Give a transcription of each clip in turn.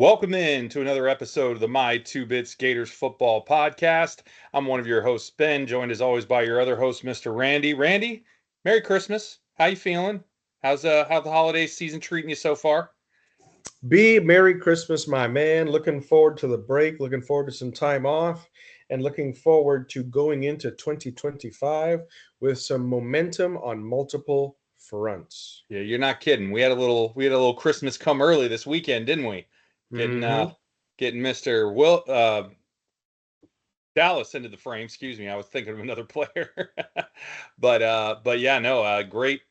Welcome in to another episode of the My Two Bits Gators Football Podcast. I'm one of your hosts, Ben, joined as always by your other host, Mr. Randy. Randy, Merry Christmas. How you feeling? How's the holiday season treating you so far? Merry Christmas, my man. Looking forward to the break, looking forward to some time off, and looking forward to going into 2025 with some momentum on multiple fronts. Yeah, you're not kidding. We had a little Christmas come early this weekend, didn't we? Getting Mm-hmm. getting Mr. Will Dallas into the frame. Excuse me, I was thinking of another player. but yeah, no, great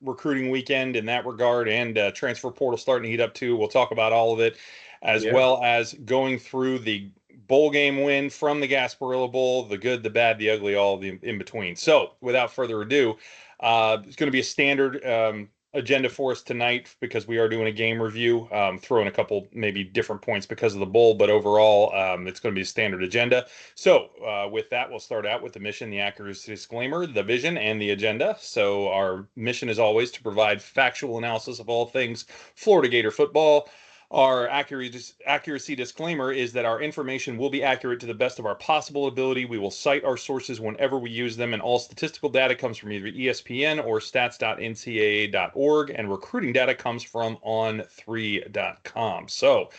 recruiting weekend in that regard, and transfer portal starting to heat up too. We'll talk about all of it, as Yeah. well as going through the bowl game win from the Gasparilla Bowl, the good, the bad, the ugly, all of the in between. So, without further ado, it's going to be a standard agenda for us tonight because we are doing a game review, throwing a couple maybe different points because of the bowl, but overall, it's going to be a standard agenda. So, with that, we'll start out with the mission, the accuracy disclaimer, the vision, and the agenda. So, our mission is always to provide factual analysis of all things Florida Gator football. Our accuracy disclaimer is that our information will be accurate to the best of our possible ability. We will cite our sources whenever we use them, and all statistical data comes from either ESPN or stats.ncaa.org, and recruiting data comes from on3.com. So,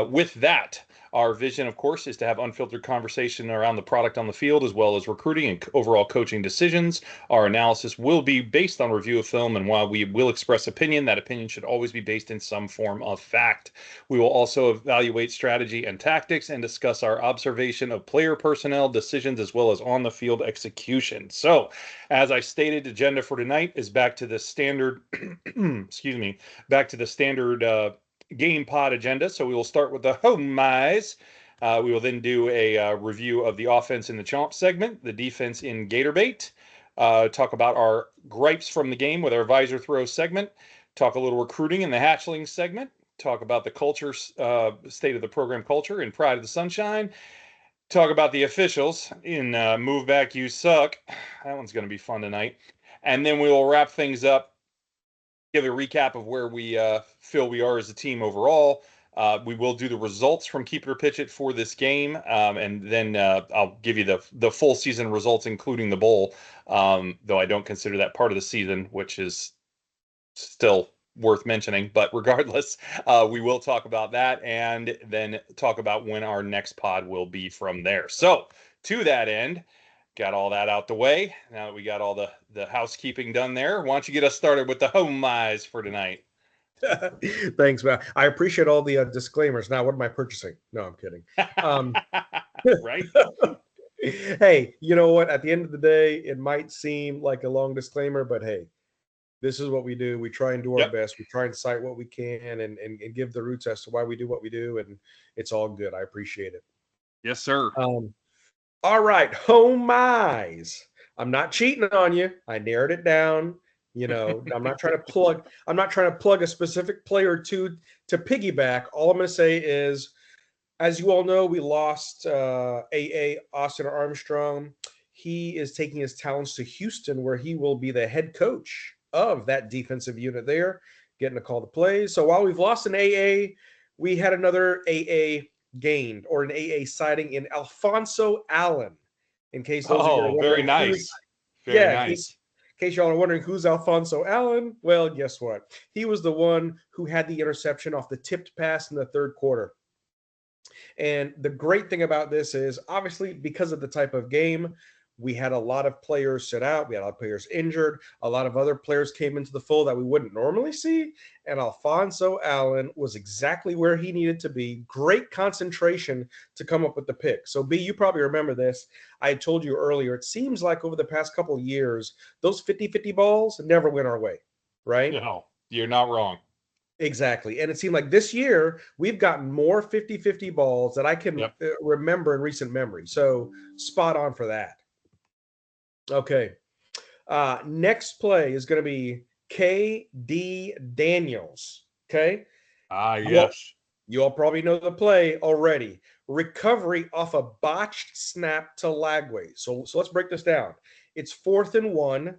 with that, our vision, of course, is to have unfiltered conversation around the product on the field, as well as recruiting and overall coaching decisions. Our analysis will be based on review of film, and while we will express opinion, that opinion should always be based in some form of fact. We will also evaluate strategy and tactics and discuss our observation of player personnel decisions as well as on the field execution. So, as I stated, agenda for tonight is back to the standard, excuse me, back to the standard game pod agenda. So we will start with the home mize. We will then do a review of the offense in the chomp segment, the defense in Gator Bait, talk about our gripes from the game with our visor throw segment, talk a little recruiting in the hatchling segment, talk about the culture, state of the program culture in Pride of the Sunshine, talk about the officials in Move Back You Suck. That one's going to be fun tonight. And then we will wrap things up, give a recap of where we feel we are as a team overall. We will do the results from Keep It or Pitch It for this game, and then I'll give you the full season results, including the bowl, though I don't consider that part of the season, which is still worth mentioning. But regardless, we will talk about that and then talk about when our next pod will be from there. So, to that end, got all that out the way. Now that we got all the housekeeping done there, why don't you get us started with the home mize for tonight? Thanks, man. I appreciate all the disclaimers. Now, what am I purchasing? No, I'm kidding. Um, Right? hey, you know what? At the end of the day, it might seem like a long disclaimer, but hey, this is what we do. We try and do our Yep. best. We try and cite what we can and give the roots as to why we do what we do. And it's all good. I appreciate it. Yes, sir. Um, all right, home eyes. I'm not cheating on you. I narrowed it down. I'm not trying to plug a specific player to piggyback. All I'm going to say is, as you all know, we lost AA Austin Armstrong. He is taking his talents to Houston, where he will be the head coach of that defensive unit there, getting to call the plays. So while we've lost an AA, we had another AA gained, or an AA sighting, in Alfonso Allen. In case those of you are Oh, very wondering nice. Very yeah, nice. in case y'all are wondering who's Alfonso Allen, well, guess what? He was the one who had the interception off the tipped pass in the third quarter. And the great thing about this is, obviously, because of the type of game, we had a lot of players sit out. We had a lot of players injured. A lot of other players came into the fold that we wouldn't normally see. And Alfonso Allen was exactly where he needed to be. Great concentration to come up with the pick. So, B, you probably remember this. I told you earlier, it seems like over the past couple of years, those 50-50 balls never went our way, right? No, you're not wrong. Exactly. And it seemed like this year we've gotten more 50-50 balls that I can Yep. remember in recent memory. So spot on for that. Okay. Next play is going to be KD Daniels. Okay. Ah, You all, yes. you all probably know the play already. Recovery off a botched snap to Lagway. So let's break this down. It's 4th and 1.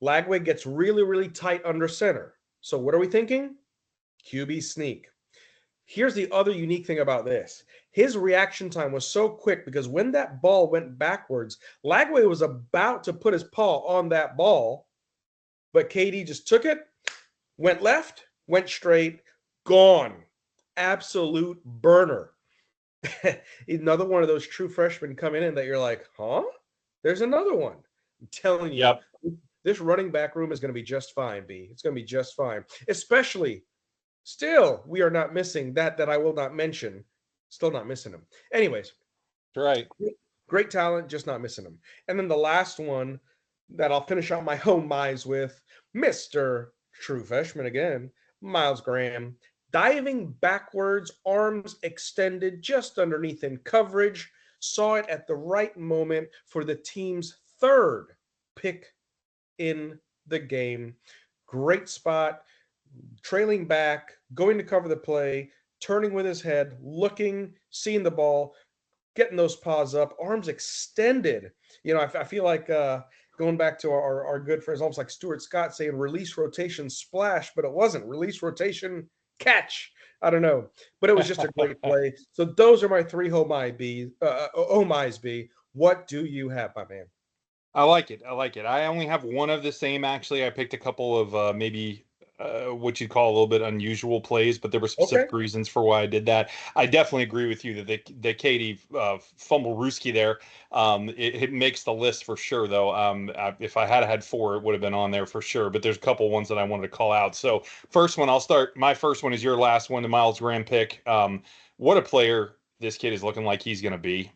Lagway gets really, really tight under center. So what are we thinking? QB sneak. Here's the other unique thing about this. His reaction time was so quick because when that ball went backwards, Lagway was about to put his paw on that ball, but KD just took it, went left, went straight, gone. Absolute burner. Another one of those true freshmen coming in that you're like, huh? There's another one. I'm telling you, Yep. this running back room is going to be just fine, B. It's going to be just fine. Especially, still, we are not missing that I will not mention. Still not missing him. Anyways, That's right. great talent, just not missing him. And then the last one that I'll finish out my home mize with, Mr. True Freshman again, Miles Graham, diving backwards, arms extended just underneath in coverage, saw it at the right moment for the team's third pick in the game. Great spot, trailing back, going to cover the play, turning with his head, looking, seeing the ball, getting those paws up, arms extended. I feel like going back to our good friends, almost like Stuart Scott saying release rotation splash, but it wasn't release rotation catch. I don't know, but it was just a great play. So those are my three homies. B. What do you have, my man? I like it. I like it. I only have one of the same, actually. I picked a couple of maybe what you'd call a little bit unusual plays, but there were Okay. specific reasons for why I did that. I definitely agree with you that the Katie fumble Ruski there, it makes the list for sure, though. If I had four, it would have been on there for sure, but there's a couple ones that I wanted to call out. So first one, I'll start. My first one is your last one, the Miles Graham pick. What a player this kid is looking like he's going to be.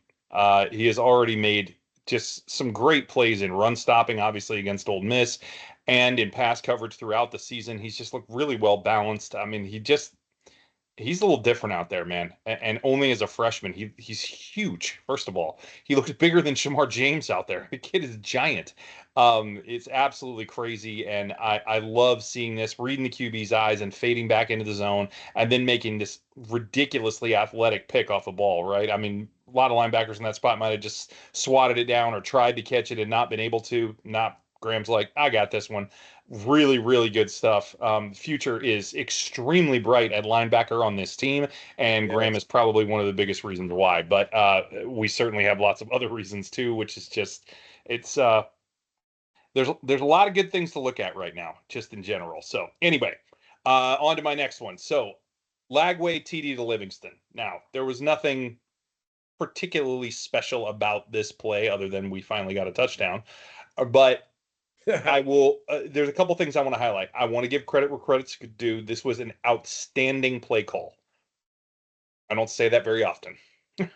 He has already made just some great plays in run stopping, obviously against Ole Miss, and in pass coverage throughout the season. He's just looked really well balanced. I mean, he's a little different out there, man. And only as a freshman, he's huge. First of all, he looks bigger than Shamar James out there. The kid is giant. It's absolutely crazy, and I love seeing this, reading the QB's eyes and fading back into the zone, and then making this ridiculously athletic pick off the ball. Right? I mean, a lot of linebackers in that spot might have just swatted it down or tried to catch it and not been able to. Not Graham's like, I got this one. Really, really good stuff. Future is extremely bright at linebacker on this team, and Graham Yes. is probably one of the biggest reasons why. But we certainly have lots of other reasons too, which is just it's there's a lot of good things to look at right now, just in general. So anyway, on to my next one. So Lagway TD to Livingston. Now there was nothing particularly special about this play other than we finally got a touchdown, but I will. There's a couple things I want to highlight. I want to give credit where credit's due. This was an outstanding play call. I don't say that very often. Wait,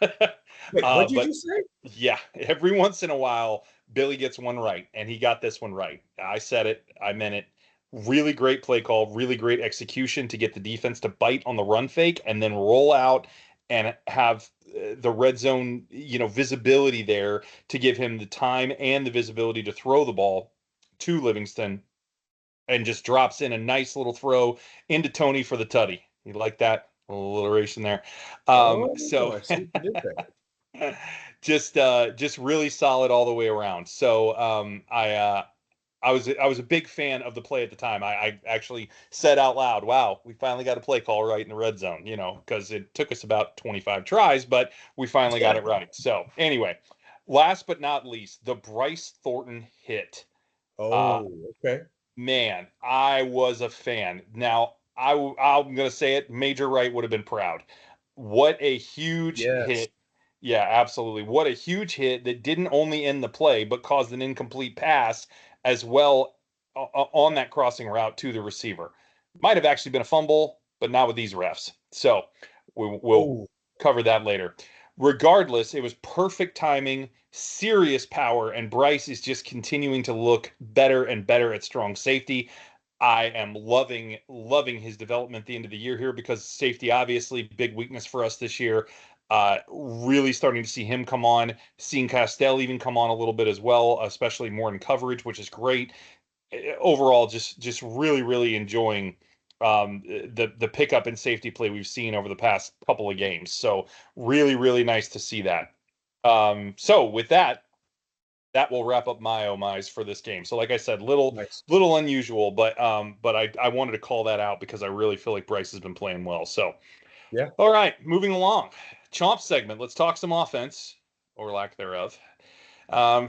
what did you But just say? yeah, every once in a while, Billy gets one right, and he got this one right. I said it. I meant it. Really great play call. Really great execution to get the defense to bite on the run fake and then roll out and have the red zone, visibility there to give him the time and the visibility to throw the ball to Livingston and just drops in a nice little throw into Tony for the tutty. You like that? A little alliteration there. Oh, So I see what you did there. just really solid all the way around. So I was a big fan of the play at the time. I actually said out loud, "Wow, we finally got a play call right in the red zone." Because it took us about 25 tries, but we finally got it right. So anyway, last but not least, the Bryce Thornton hit. Uh, Oh, okay. Man, I was a fan. Now, I'm going to say it, Major Wright would have been proud. What a huge Yes. hit. Yeah, absolutely. What a huge hit that didn't only end the play, but caused an incomplete pass as well on that crossing route to the receiver. Might have actually been a fumble, but not with these refs. So we'll Oh, cover that later. Regardless, it was perfect timing, serious power, and Bryce is just continuing to look better and better at strong safety. I am loving his development at the end of the year here because safety obviously big weakness for us this year. Really starting to see him come on, seeing Castell even come on a little bit as well, especially more in coverage, which is great. Overall, just really enjoying the pickup and safety play we've seen over the past couple of games. So really nice to see that. So with that will wrap up my oh my's for this game. So like I said, nice. little unusual, but I wanted to call that out because I really feel like Bryce has been playing well. So Yeah. All right, moving along. Chomp segment. Let's talk some offense or lack thereof. Um,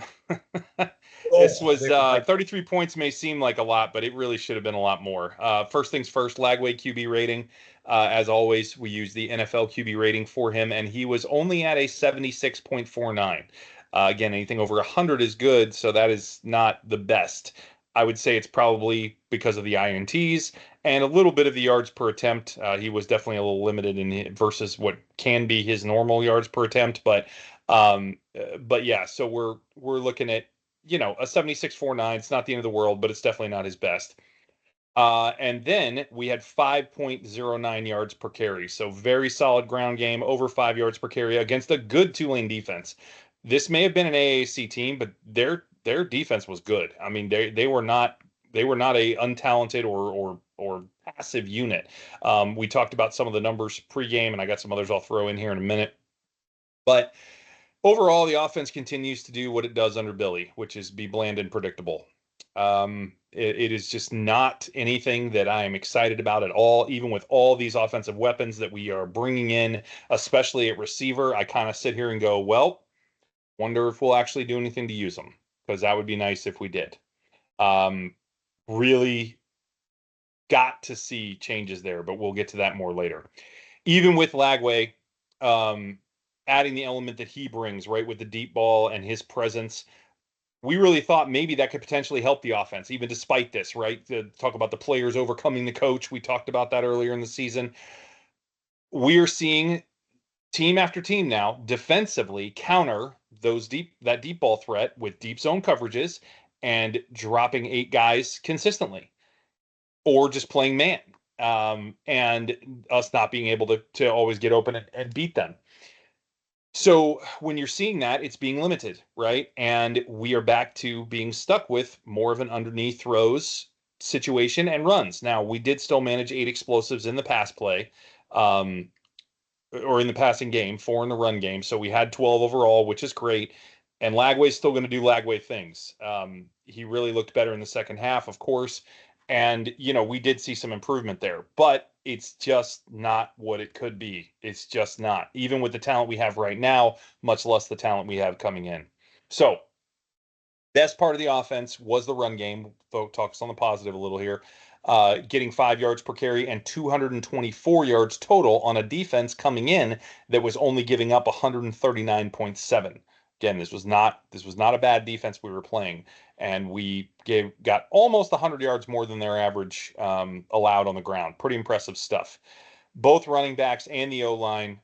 this Oh, was 33 points may seem like a lot, but it really should have been a lot more. First things first, Lagway QB rating. As always, we use the NFL QB rating for him, and he was only at a 76.49. Again, anything over 100 is good, so that is not the best. I would say it's probably because of the INTs and a little bit of the yards per attempt. He was definitely a little limited in versus what can be his normal yards per attempt, but yeah, so we're looking at a 76.49. It's not the end of the world, but it's definitely not his best. And then we had 5.09 yards per carry. So very solid ground game, over 5 yards per carry against a good Tulane defense. This may have been an AAC team, but their defense was good. I mean, they were not a untalented or passive unit. We talked about some of the numbers pregame, and I got some others I'll throw in here in a minute. But overall, the offense continues to do what it does under Billy, which is be bland and predictable. It is just not anything that I am excited about at all. Even with all these offensive weapons that we are bringing in, especially at receiver, I kind of sit here and go, well, wonder if we'll actually do anything to use them, because that would be nice if we did. Um, really got to see changes there, but we'll get to that more later. Even with Lagway, um, adding the element that he brings, right, with the deep ball and his presence, we really thought maybe that could potentially help the offense, even despite this, right? To talk about the players overcoming the coach. We talked about that earlier in the season. We're seeing team after team now defensively counter that deep ball threat with deep zone coverages and dropping 8 guys consistently, or just playing man, and us not being able to always get open and beat them. So when you're seeing that, it's being limited, right? And we are back to being stuck with more of an underneath throws situation and runs. Now, we did still manage 8 explosives in the pass play, um, or in the passing game, 4 in the run game. So we had 12 overall, which is great. And Lagway's still going to do Lagway things. He really looked better in the second half, of course. And, we did see some improvement there, but it's just not what it could be. It's just not, even with the talent we have right now, much less the talent we have coming in. So, best part of the offense was the run game. Focus on the positive a little here. Getting 5 yards per carry and 224 yards total on a defense coming in that was only giving up 139.7. Again, this was not a bad defense we were playing, and we got almost 100 yards more than their average allowed on the ground. Pretty impressive stuff. Both running backs and the O line,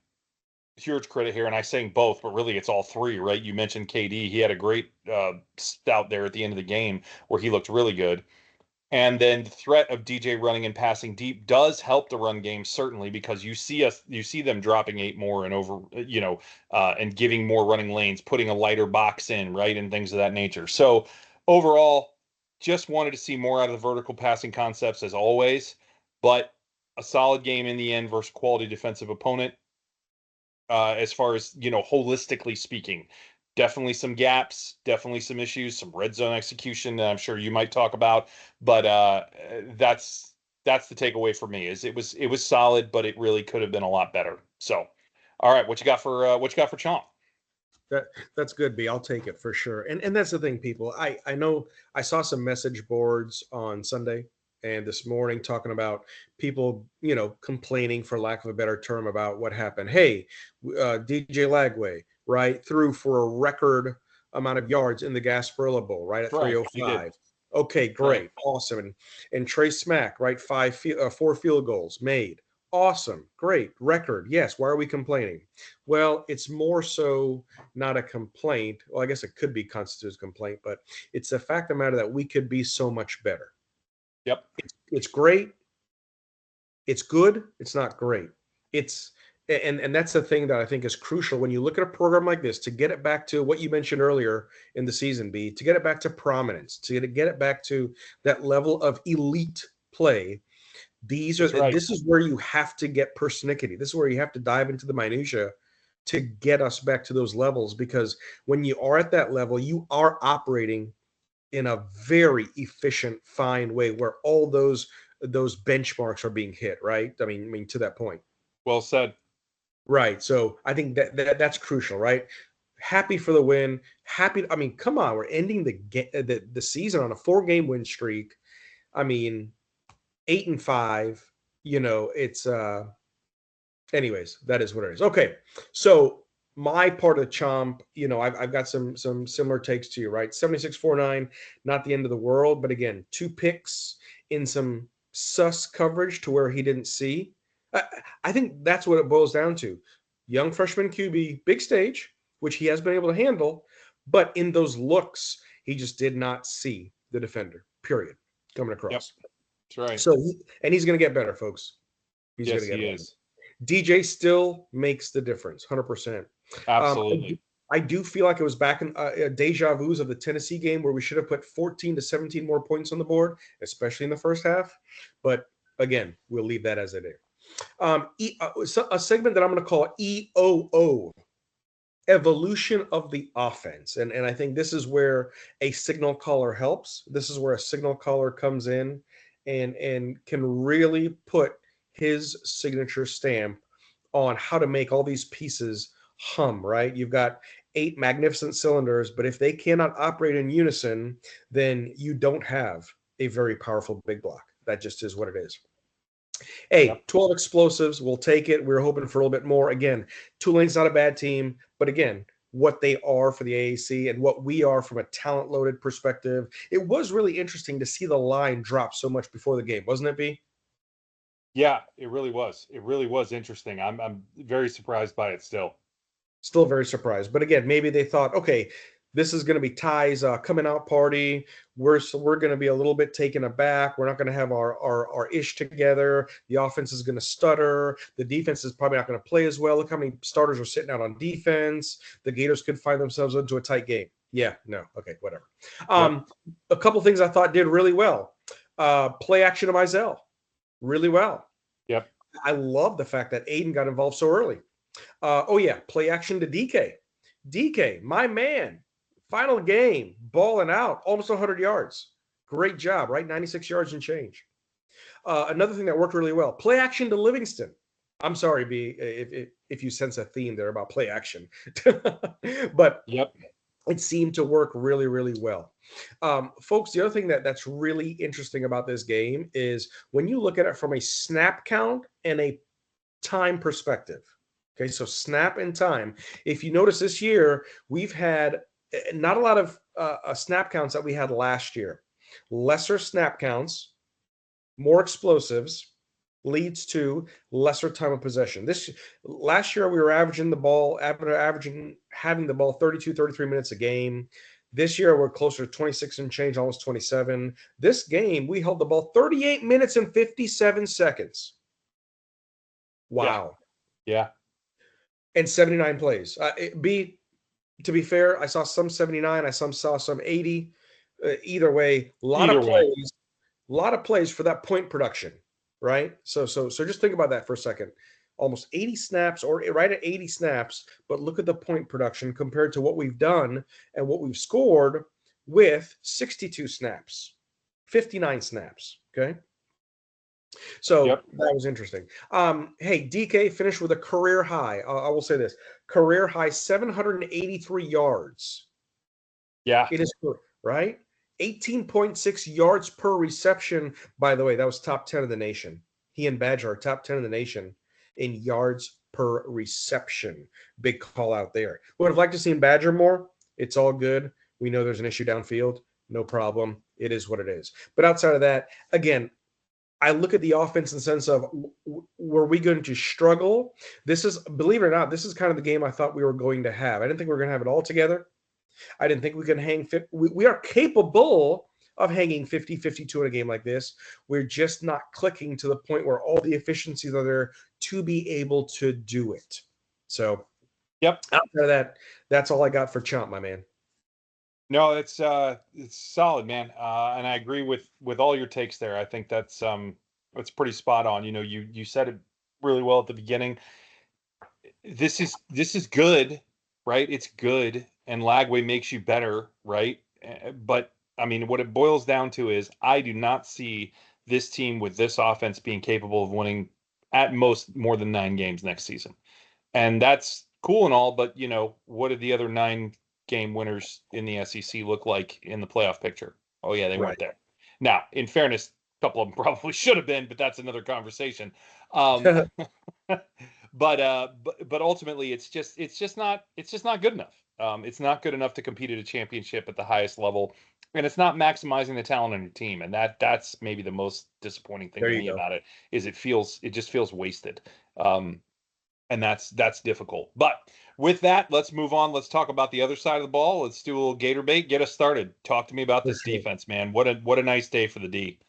huge credit here, and I'm saying both, but really it's all three, right? You mentioned KD; he had a great stout there at the end of the game where he looked really good. And then the threat of DJ running and passing deep does help the run game, certainly, because you see them dropping 8 more and over, and giving more running lanes, putting a lighter box in, right, and things of that nature. So overall, just wanted to see more out of the vertical passing concepts as always, but a solid game in the end versus quality defensive opponent. As far as holistically speaking, definitely some gaps, definitely some issues, some red zone execution that I'm sure you might talk about, but that's the takeaway for me. Is it was solid, but it really could have been a lot better. So, all right, what you got for Chomp? That's good, B. I'll take it for sure. And that's the thing, people. I know I saw some message boards on Sunday and this morning talking about people, complaining, for lack of a better term, about what happened. Hey, DJ Lagway, right, threw for a record amount of yards in the Gasparilla Bowl, right at Right, he did. 305. Okay, Right. great, awesome. And Trey Smack, right, 4 field goals made. Awesome, great record. Yes. Why are we complaining? Well, it's more so not a complaint. Well, I guess it could be constitutes a complaint, but it's the fact of the matter that we could be so much better. Yep. It's great. It's good. It's not great. It's and that's the thing that I think is crucial when you look at a program like this, to get it back to what you mentioned earlier in the season, B, to get it back to prominence, to get it back to that level of elite play. That's right. This is where you have to get persnickety. This is where you have to dive into the minutia to get us back to those levels, because when you are at that level, you are operating in a very efficient, fine way where all those benchmarks are being hit, right? I mean to that point. Well said. Right. So I think that's crucial, right? Happy for the win. Happy. I mean, come on, we're ending the season on a 4-game win streak. I mean, 8-5. It's anyways, that is what it is. Okay. So my part of the chomp, I've got some similar takes to you, right? 76-49, not the end of the world, but again, 2 picks in some sus coverage to where he didn't see. I, I think that's what it boils down to. Young freshman QB, big stage, which he has been able to handle, but in those looks, he just did not see the defender, period, coming Yep, across. that's right. So, and he's going to get better, folks. He's going Yes, to get he better. is. DJ still makes the difference, 100%. Absolutely. I do feel like it was back in deja vu's of the Tennessee game where we should have put 14 to 17 more points on the board, especially in the first half. But again, we'll leave that as it is. A segment that I'm going to call EOO, evolution of the offense. And I think this is where a signal caller helps. This is where a signal caller comes in and can really put his signature stamp on how to make all these pieces hum, right? You've got 8 magnificent cylinders, but if they cannot operate in unison, then you don't have a very powerful big block. That just is what it is. Hey, Yep. 12 explosives, we'll take it. We were hoping for a little bit more. Again, Tulane's not a bad team, but again, what they are for the AAC and what we are from a talent loaded perspective, it was really interesting to see the line drop so much before the game, wasn't it, B? Yeah, it really was. It really was interesting. I'm very surprised by it still. Still very surprised. But again, maybe they thought, okay, this is going to be Ty's coming out party. We're going to be a little bit taken aback. We're not going to have our ish together. The offense is going to stutter. The defense is probably not going to play as well. Look how many starters are sitting out on defense. The Gators could find themselves into a tight game. Yeah, no, okay, whatever. Yep. A couple things I thought did really well. Play action to Mizell, really well. Yep. I love the fact that Aiden got involved so early. Oh yeah, play action to DK. DK, my man, final game, balling out, almost 100 yards. Great job, right? 96 yards and change. Another thing that worked really well, play action to Livingston. I'm sorry, B, if you sense a theme there about play action, but Yep. it seemed to work really, really well. Folks, the other thing that's really interesting about this game is when you look at it from a snap count and a time perspective. Okay, so snap and time. If you notice this year, we've had not a lot of snap counts that we had last year. Lesser snap counts, more explosives leads to lesser time of possession. This last year we were averaging having the ball 32, 33 minutes a game. This year we're closer to 26 and change, almost 27. This game we held the ball 38 minutes and 57 seconds. Wow. Yeah. And 79 plays. To be fair, I saw some 79, I saw some 80. Either way, a lot Either of way. plays, a lot of plays for that point production, right? So just think about that for a second. Almost 80 snaps, or right at 80 snaps, but look at the point production compared to what we've done and what we've scored with 62 snaps, 59 snaps. Okay. So Yep. that was interesting. Hey, DK finished with a career high. I will say this: career high 783 yards Yeah. in his career, right? 18.6 yards per reception. By the way, that was top 10 of the nation. He and Badger are top 10 of the nation in yards per reception. Big call out there. Would have liked to see Badger more. It's all good. We know there's an issue downfield. No problem. It is what it is. But outside of that, again, I look at the offense in the sense of were we going to struggle? This is, believe it or not, this is kind of the game I thought we were going to have. I didn't think we were going to have it all together. I didn't think we could hang. We are capable of hanging 50, 52 in a game like this. We're just not clicking to the point where all the efficiencies are there to be able to do it. So, Yep. outside of that, that's all I got for Chomp, my man. No, it's solid, man. And I agree with all your takes there. I think that's pretty spot on. You know, you said it really well at the beginning. This is good, right? It's good, and Lagway makes you better, right? But I mean, what it boils down to is I do not see this team with this offense being capable of winning at most more than 9 games next season. And that's cool and all, but what did the other 9 game winners in the SEC look like in the playoff picture? Oh yeah, they Right. weren't there. Now, in fairness, a couple of them probably should have been, but that's another conversation. Um, but ultimately, it's just not good enough. It's not good enough to compete at a championship at the highest level, and it's not maximizing the talent on your team. And that's maybe the most disappointing thing There to you me go. about it is it just feels wasted. And that's difficult. But with that, let's move on. Let's talk about the other side of the ball. Let's do a little Gator bait. Get us started. Talk to me about For this sure. defense, man. What a nice day for the D.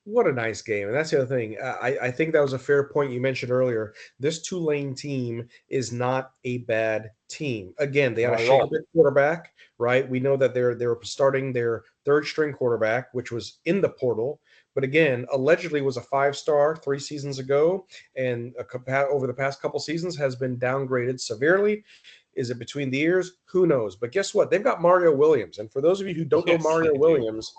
What a nice game. And that's the other thing. I think that was a fair point you mentioned earlier. This Tulane team is not a bad team. Again, they had a Not at all. shake-up quarterback, right? We know that they're starting their third string quarterback, which was in the portal, but again, allegedly was a 5-star 3 seasons ago, and over the past couple seasons has been downgraded severely. Is it between the ears? Who knows? But guess what? They've got Mario Williams. And for those of you who don't know Yes, Mario they do. Williams,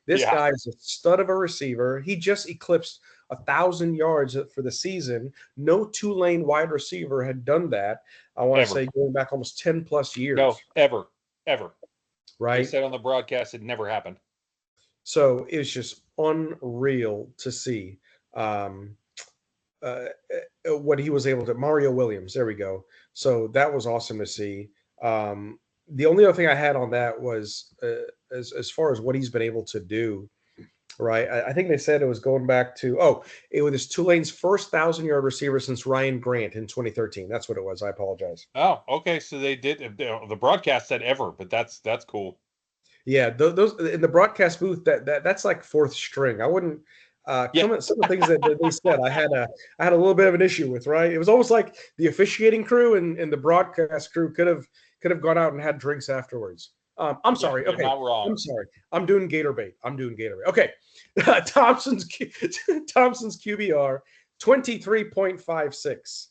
this Yeah, guy is a stud of a receiver. He just eclipsed 1,000 yards for the season. No Tulane wide receiver had done that. I want to ever. say going back almost 10 plus No, years, ever. They right? said on the broadcast it never happened. So it's just unreal to see um, uh, what he was able to. Mario Williams, there we go. So that was awesome to see. The only other thing I had on that was as far as what he's been able to do. Right. I think they said it was going back to it was Tulane's first 1,000-yard receiver since Ryan Grant in 2013. That's what it was. I apologize. Oh, okay. So they did. The broadcast said ever, but that's cool. Yeah, those in the broadcast booth that's like fourth string. I wouldn't Yeah, some of the things that they said I had a little bit of an issue with, right? It was almost like the officiating crew and the broadcast crew could have gone out and had drinks afterwards. I'm yeah. sorry. You're Okay. not wrong. I'm sorry. I'm doing Gator bait. Okay. Thompson's Thompson's QBR 23.56.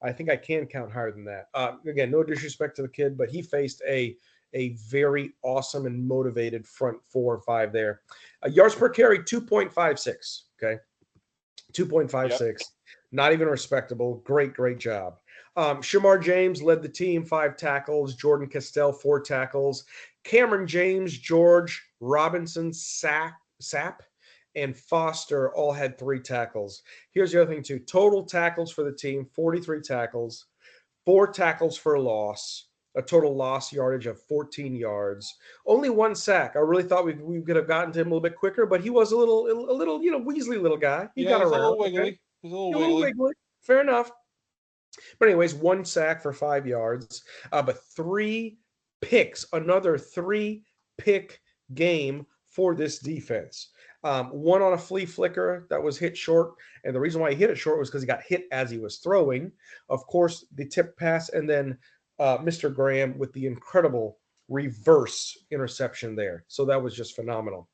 I think I can count higher than that. Again, no disrespect to the kid, but he faced a very awesome and motivated front 4 and 5 there. Yards per carry 2.56. Okay, Yep. 2.56. Not even respectable. Great job. Shamar James led the team, 5 tackles. Jordan Castell, 4 tackles. Cameron James, George Robinson, Sapp, and Foster all had 3 tackles. Here's the other thing, too. Total tackles for the team, 43 tackles, 4 tackles for a loss, a total loss yardage of 14 yards. Only 1 sack. I really thought we could have gotten to him a little bit quicker, but he was a little, Weasley little guy. He Yeah, got he's a around. little Okay. wiggly. He's a little A little wiggly. wiggly. Fair enough. But anyways, 1 sack for 5 yards, but 3 picks, another 3 pick game for this defense. One on a flea flicker that was hit short, and the reason why he hit it short was because he got hit as he was throwing. Of course, the tip pass, and then Mr. Graham with the incredible reverse interception there. So that was just phenomenal.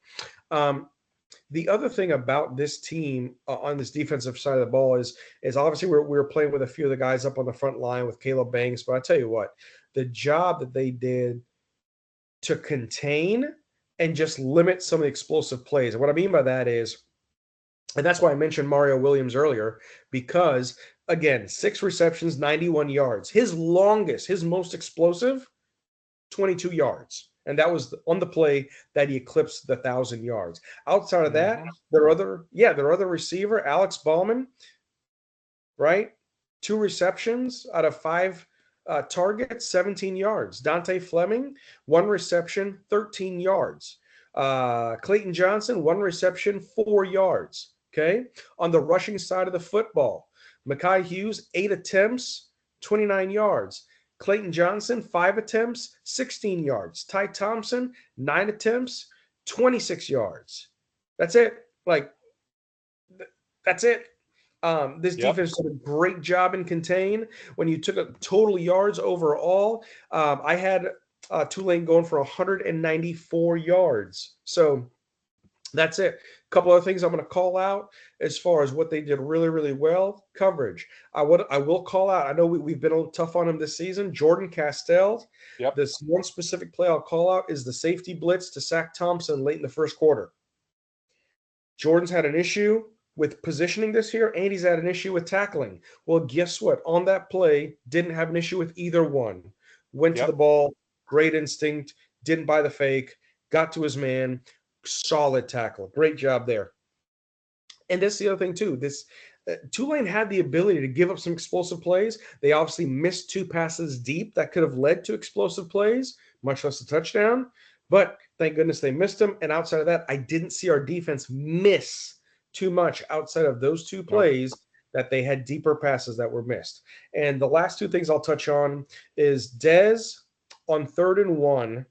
Um, the other thing about this team on this defensive side of the ball is obviously we're playing with a few of the guys up on the front line with Caleb Banks, but I tell you what, the job that they did to contain and just limit some of the explosive plays. And what I mean by that is, and that's why I mentioned Mario Williams earlier, because again, 6 receptions, 91 yards. His longest, his most explosive, 22 yards. And that was on the play that he eclipsed the 1,000 yards. Outside of that, Hmm. their other receiver, Alex Ballman, right? 2 receptions out of 5 targets, 17 yards. Dante Fleming, 1 reception, 13 yards. Clayton Johnson, 1 reception, 4 yards. Okay. On the rushing side of the football, Mekhi Hughes, 8 attempts, 29 yards. Clayton Johnson, 5 attempts, 16 yards. Ty Thompson, 9 attempts, 26 yards. That's it. That's it. This Yep. defense did a great job in contain. When you took a total yards overall, I had Tulane going for 194 yards. So that's it. A couple other things I'm going to call out as far as what they did really well. Coverage. I will call out. I know we've been a little tough on him this season. Jordan Castell. Yep. This one specific play I'll call out is the safety blitz to sack Thompson late in the first quarter. Jordan's had an issue with positioning this year, and he's had an issue with tackling. Well, guess what? On that play, didn't have an issue with either one. Went to the Yep. ball, great instinct, didn't buy the fake, got to his man, solid tackle. Great job there. And that's the other thing too. This Tulane had the ability to give up some explosive plays. They obviously missed two passes deep that could have led to explosive plays, much less a touchdown. But thank goodness they missed them. And outside of that, I didn't see our defense miss too much outside of those two Nope. plays that they had deeper passes that were missed. And the last two things I'll touch on is Dez on 3rd and 1.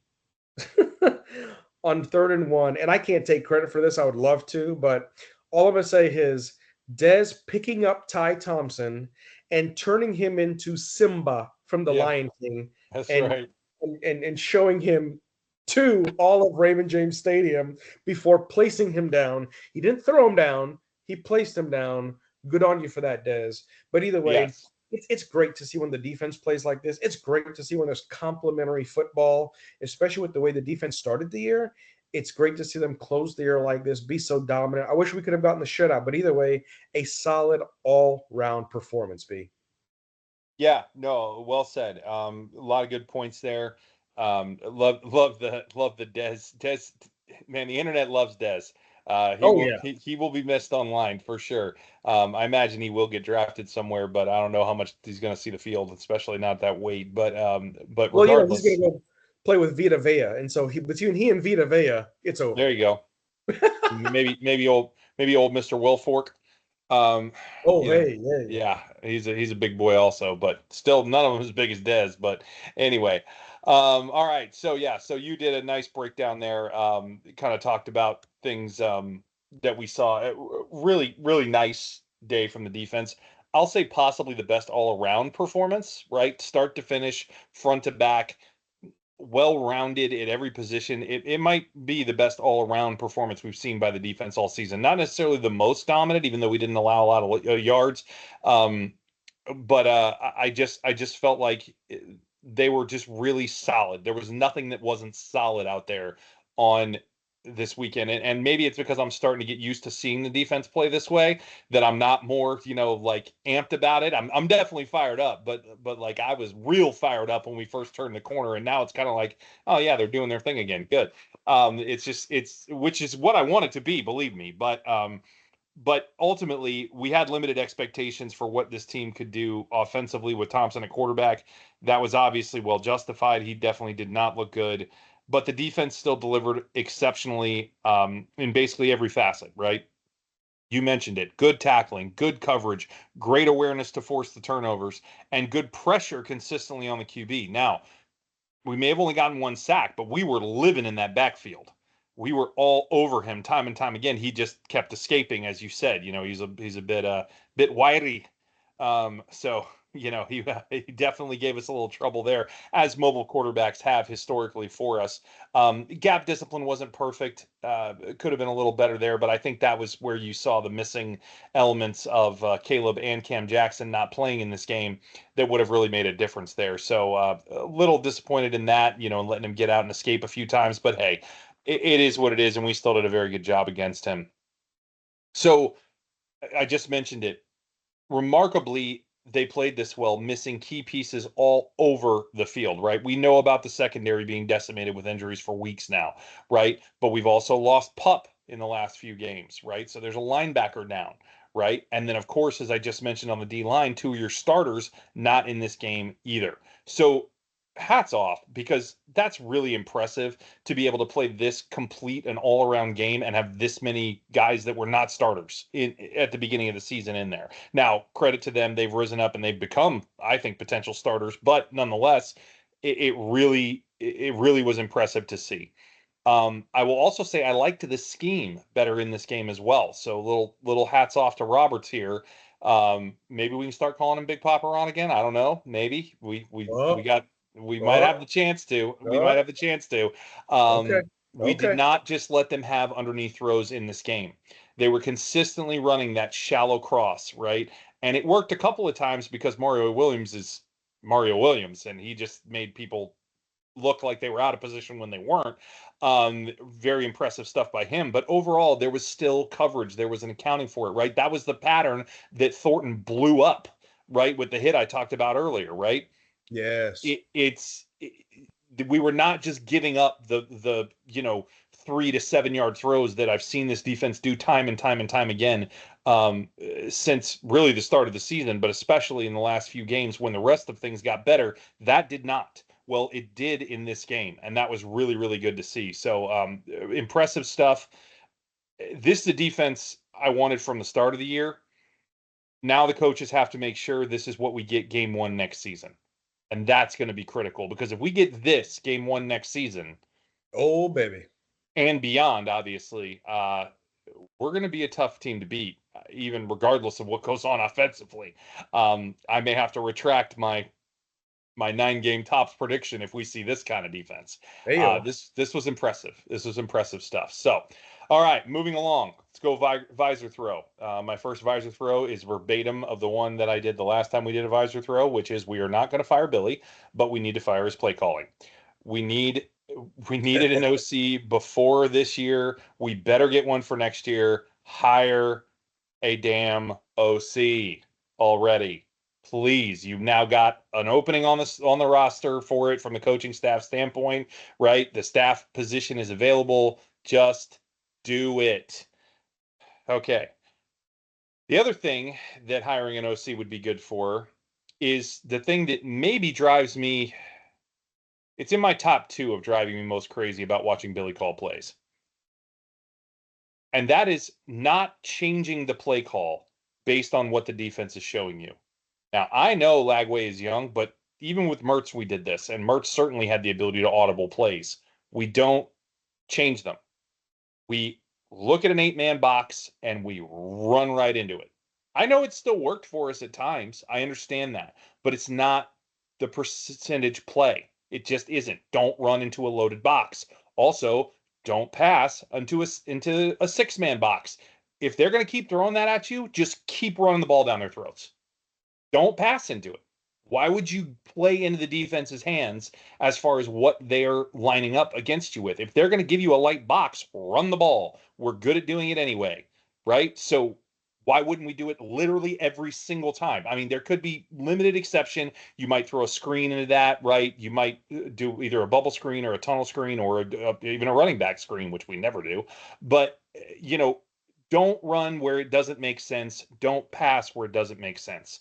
On 3rd and 1, and I can't take credit for this. I would love to, but all I'm going to say is Dez picking up Ty Thompson and turning him into Simba from The Yeah, Lion King, that's and right. and showing him to all of Raymond James Stadium before placing him down. He didn't throw him down; he placed him down. Good on you for that, Dez. But either way, Yes. it's great to see when the defense plays like this. It's great to see when there's complementary football, especially with the way the defense started the year. It's great to see them close the year like this, be so dominant. I wish we could have gotten the shutout, but either way, a solid all-round performance, B. Yeah, no, well said. A lot of good points there. Love the Des. Man, the internet loves Des. He Oh will yeah. he will be missed online for sure. I imagine he will get drafted somewhere, but I don't know how much he's going to see the field, especially not that weight. But Well, he's going regardless, to go play with Vita Vea, and so between he and Vita Vea, it's there over. you go. Maybe old Mr. Wilfork. Um, Oh, you know, hey, hey. yeah, he's a big boy also, but still none of them as big as Dez. But anyway, all right. So yeah, so you did a nice breakdown there. Kind of talked about things that we saw. Really, really nice day from the defense. I'll say possibly the best all around performance, right? Start to finish, front to back, well-rounded at every position. It might be the best all-around performance we've seen by the defense all season. Not necessarily the most dominant, even though we didn't allow a lot of yards. Um, but I just felt like they were just really solid. There was nothing that wasn't solid out there on this weekend, and maybe it's because I'm starting to get used to seeing the defense play this way that I'm not more like amped about it. I'm definitely fired up, but like I was real fired up when we first turned the corner, and now it's kind of like, oh yeah, they're doing their thing again. Good. It's which is what I want it to be, believe me, but ultimately, we had limited expectations for what this team could do offensively with Thompson at quarterback. That was obviously well justified. He definitely did not look good, but the defense still delivered exceptionally in basically every facet, right? You mentioned it. Good tackling, good coverage, great awareness to force the turnovers, and good pressure consistently on the QB. Now, we may have only gotten one sack, but we were living in that backfield. We were all over him time and time again. He just kept escaping, as you said. He's a bit wiry. So he definitely gave us a little trouble there, as mobile quarterbacks have historically for us. Gap discipline wasn't perfect. It could have been a little better there, but I think that was where you saw the missing elements of Caleb and Cam Jackson not playing in this game that would have really made a difference there. So a little disappointed in that, and letting him get out and escape a few times. But hey, it is what it is, and we still did a very good job against him. So I just mentioned it. Remarkably, they played this well, missing key pieces all over the field, right? We know about the secondary being decimated with injuries for weeks now, right? But we've also lost Pup in the last few games, right? So there's a linebacker down, right? And then, of course, as I just mentioned on the D line, two of your starters not in this game either. So hats off, because that's really impressive to be able to play this complete and all around game and have this many guys that were not starters at the beginning of the season in there. Now, credit to them, they've risen up and they've become, I think, potential starters. But nonetheless, it really was impressive to see. I will also say I liked the scheme better in this game as well. So little hats off to Roberts here. Maybe we can start calling him Big Papa Ron again. I don't know. Maybe Oh, we might oh, have the chance to. We might oh. have the chance to. Okay. We did Okay. not just let them have underneath throws in this game. They were consistently running that shallow cross, right? And it worked a couple of times because Mario Williams is Mario Williams, and he just made people look like they were out of position when they weren't. Very impressive stuff by him. But overall, there was still coverage. There was an accounting for it, right? That was the pattern that Thornton blew up, right, with the hit I talked about earlier, right? Yes. We were not just giving up the 3 to 7 yard throws that I've seen this defense do time and time and time again um, since really the start of the season, but especially in the last few games when the rest of things got better. That did not. Well, it did in this game, and that was really, really good to see. So impressive stuff. This is the defense I wanted from the start of the year. Now the coaches have to make sure this is what we get game one next season. And that's going to be critical because if we get this game one next season, Oh, baby. and beyond, obviously, we're going to be a tough team to beat, even regardless of what goes on offensively. I may have to retract my 9-game tops prediction if we see this kind of defense. Hey, This was impressive. This was impressive stuff. So, all right, moving along. Let's go visor throw. My first visor throw is verbatim of the one that I did the last time we did a visor throw, which is we are not going to fire Billy, but we need to fire his play calling. We needed an OC before this year. We better get one for next year. Hire a damn OC already. Please, you've now got an opening on the roster for it from the coaching staff standpoint, right? The staff position is available. Just do it. Okay. The other thing that hiring an OC would be good for is the thing that maybe drives me. It's in my top 2 of driving me most crazy about watching Billy call plays. And that is not changing the play call based on what the defense is showing you. Now, I know Lagway is young, but even with Mertz, we did this, and Mertz certainly had the ability to audible plays. We don't change them. We look at an 8-man box and we run right into it. I know it still worked for us at times. I understand that, but it's not the percentage play. It just isn't. Don't run into a loaded box. Also, don't pass into a 6-man box. If they're going to keep throwing that at you, just keep running the ball down their throats. Don't pass into it. Why would you play into the defense's hands as far as what they're lining up against you with? If they're going to give you a light box, run the ball. We're good at doing it anyway, right? So why wouldn't we do it literally every single time? I mean, there could be limited exception. You might throw a screen into that, right? You might do either a bubble screen or a tunnel screen or even a running back screen, which we never do. But, don't run where it doesn't make sense. Don't pass where it doesn't make sense.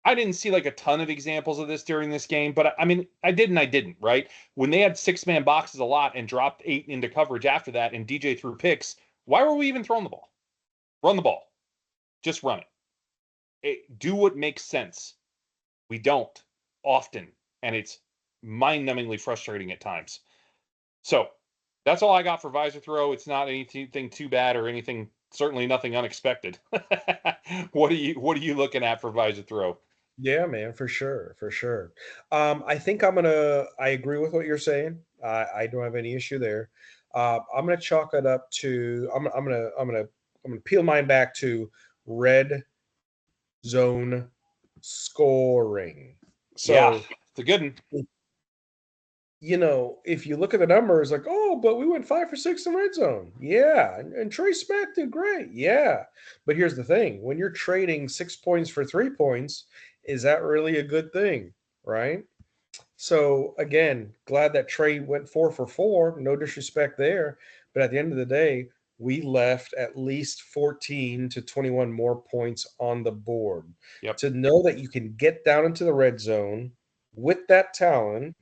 I didn't see like a ton of examples of this during this game, but I mean, I did and I didn't, right? When they had 6-man boxes a lot and dropped 8 into coverage after that and DJ threw picks, why were we even throwing the ball? Run the ball. Just run it. Do what makes sense. We don't often, and it's mind-numbingly frustrating at times. So that's all I got for visor throw. It's not anything too bad or anything, certainly nothing unexpected. What are you looking at for visor throw? Yeah, man, for sure, for sure. I think I agree with what you're saying. I don't have any issue there. I'm gonna chalk it up to. I'm gonna peel mine back to red zone scoring. Yeah, So, it's a good one. if you look at the numbers, like, oh, but we went 5 for 6 in red zone. Yeah. And Trey Smack did great. Yeah. But here's the thing, when you're trading 6 points for 3 points, is that really a good thing? Right. So again, glad that Trey went 4 for 4. No disrespect there. But at the end of the day, we left at least 14 to 21 more points on the board. Yep. To know that you can get down into the red zone with that talent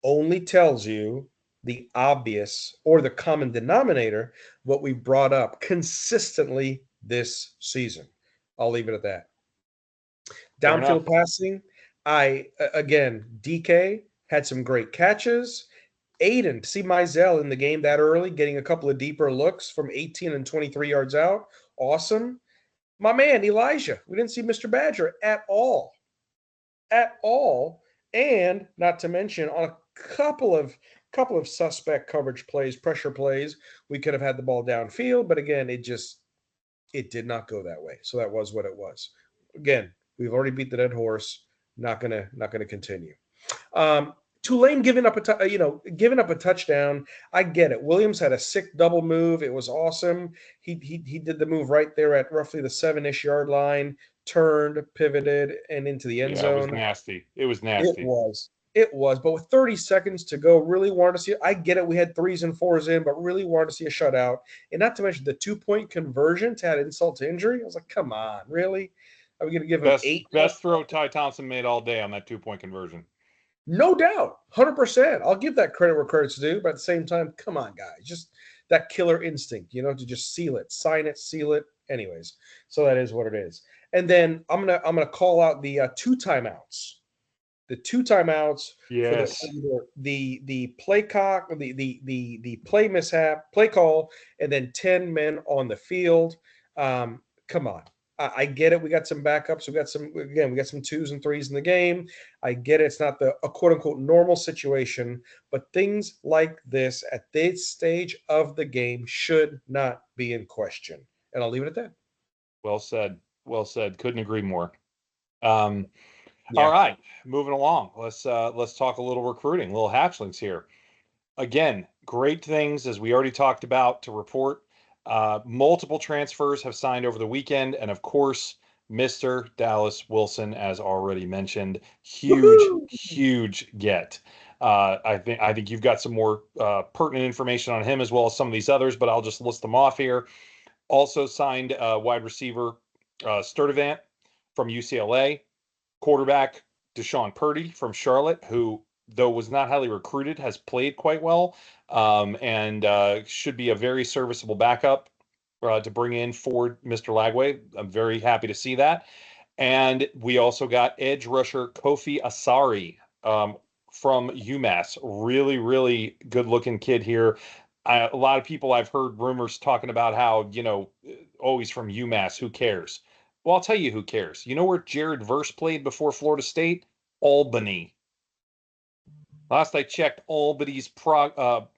only tells you the obvious or the common denominator, what we brought up consistently this season. I'll leave it at that. Fair Downfield enough. passing, again, DK had some great catches. Aiden, see Mizell in the game that early, getting a couple of deeper looks from 18 and 23 yards out. Awesome. My man, Elijah, we didn't see Mr. Badger at all. At all. And not to mention on a couple of suspect coverage plays, pressure plays, we could have had the ball downfield, but again, it did not go that way. So that was what it was. Again, we've already beat the dead horse. Not gonna continue. Tulane giving up giving up a touchdown. I get it. Williams had a sick double move. It was awesome. He did the move right there at roughly the 7-ish yard line, turned, pivoted, and into the end Yeah, it was zone. nasty. It was It nasty. was. It was. But with 30 seconds to go, really wanted to see it. I get it. We had 3s and 4s in, but really wanted to see a shutout. And not to mention the 2-point conversion to add insult to injury. I was like, come on, really? Are we going to give him 8? Best throw Ty Thompson made all day on that 2-point conversion. No doubt. 100%. I'll give that credit where credit's due. But at the same time, come on, guys. Just that killer instinct, to just seal it, sign it, seal it. Anyways, so that is what it is. And then I'm gonna call out the 2 timeouts. The 2 timeouts Yes. for the play cock, the play mishap, play call, and then 10 men on the field. Come on. I get it. We got some backups. We got some 2s and 3s in the game. I get it. It's not a quote unquote normal situation, but things like this at this stage of the game should not be in question. And I'll leave it at that. Well said. Well said. Couldn't agree more. Yeah. All right, moving along. Let's talk a little recruiting, little hatchlings here. Again, great things as we already talked about to report. Multiple transfers have signed over the weekend, and of course, Mr. Dallas Wilson, as already mentioned, huge get. I think you've got some more pertinent information on him as well as some of these others, but I'll just list them off here. Also signed wide receiver Sturdivant from UCLA. Quarterback Deshaun Purdy from Charlotte, who, though was not highly recruited, has played quite well and should be a very serviceable backup to bring in for Mr. Lagway. I'm very happy to see that. And we also got edge rusher Kofi Asari from UMass. Really, really good-looking kid here. A lot of people I've heard rumors talking about how, he's from UMass. Who cares? Well, I'll tell you who cares. You know where Jared Verse played before Florida State? Albany. Last I checked, Albany's promise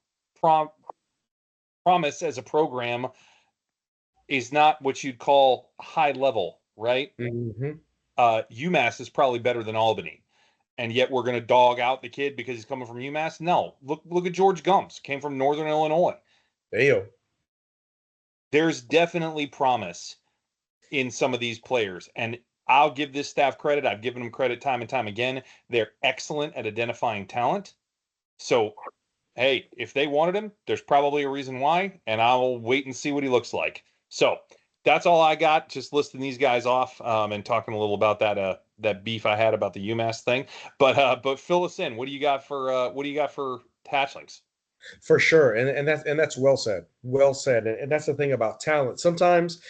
as a program is not what you'd call high level, right? Mm-hmm. UMass is probably better than Albany. And yet we're going to dog out the kid because he's coming from UMass? No. Look at George Gumps. Came from Northern Illinois. Ayo. There's definitely promise in some of these players. And I'll give this staff credit. I've given them credit time and time again. They're excellent at identifying talent. So, hey, if they wanted him, there's probably a reason why, and I'll wait and see what he looks like. So that's all I got. Just listing these guys off and talking a little about that beef I had about the UMass thing. But fill us in. What do you got for hatchlings? For sure, and that's well said. Well said, and that's the thing about talent. Sometimes,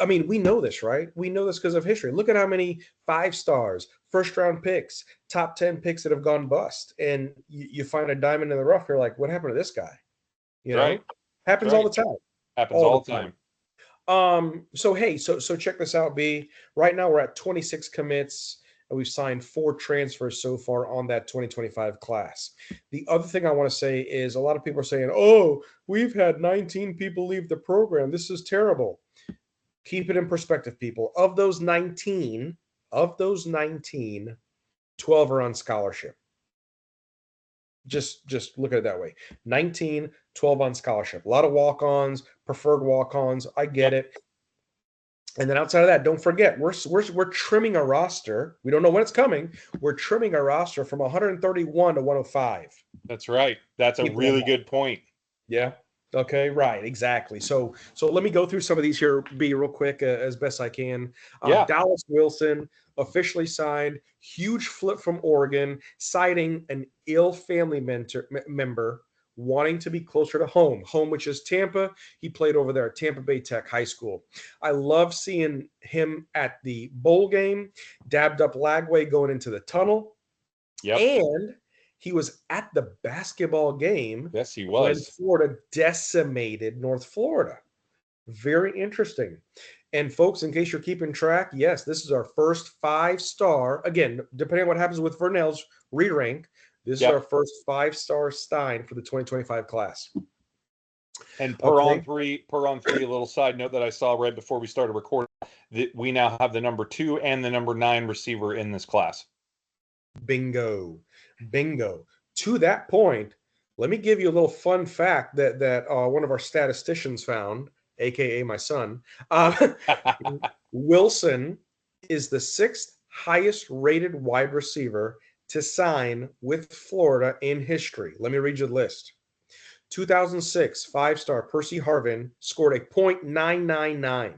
we know this, right? We know this because of history. Look at how many 5 stars, first-round picks, top 10 picks that have gone bust, and you find a diamond in the rough. You're like, what happened to this guy? Right. Happens all the time. Happens all the time. So check this out, B. Right now we're at 26 commits. And we've signed 4 transfers so far on that 2025 class. The other thing I want to say is a lot of people are saying, oh, we've had 19 people leave the program. This is terrible. Keep it in perspective, people. Of those 19, 12 are on scholarship. Just look at it that way. 19, 12 on scholarship. A lot of walk-ons, preferred walk-ons. I get it. And then outside of that, don't forget, we're trimming a roster. We don't know when it's coming. We're trimming a roster from 131 to 105. That's right. That's a really good point. Yeah. Okay. Right. Exactly. So let me go through some of these here, B, real quick as best I can. Dallas Wilson officially signed. Huge flip from Oregon, citing an ill family member wanting to be closer to home, which is Tampa. He played over there at Tampa Bay Tech High School. I love seeing him at the bowl game, dabbed up Lagway going into the tunnel. Yep. And he was at the basketball game. Yes, he was. When Florida decimated North Florida. Very interesting. And folks, in case you're keeping track, yes, this is our first 5-star. Again, depending on what happens with Vernell's re-rank, this is our first 5-star Stein for the 2025 class. And per on three, a little side note that I saw right before we started recording, that we now have the number 2 and the number 9 receiver in this class. Bingo. To that point, let me give you a little fun fact that one of our statisticians found, aka my son. Wilson is the sixth highest rated wide receiver to sign with Florida in history. Let me read you the list. 2006 five-star Percy Harvin scored a .999.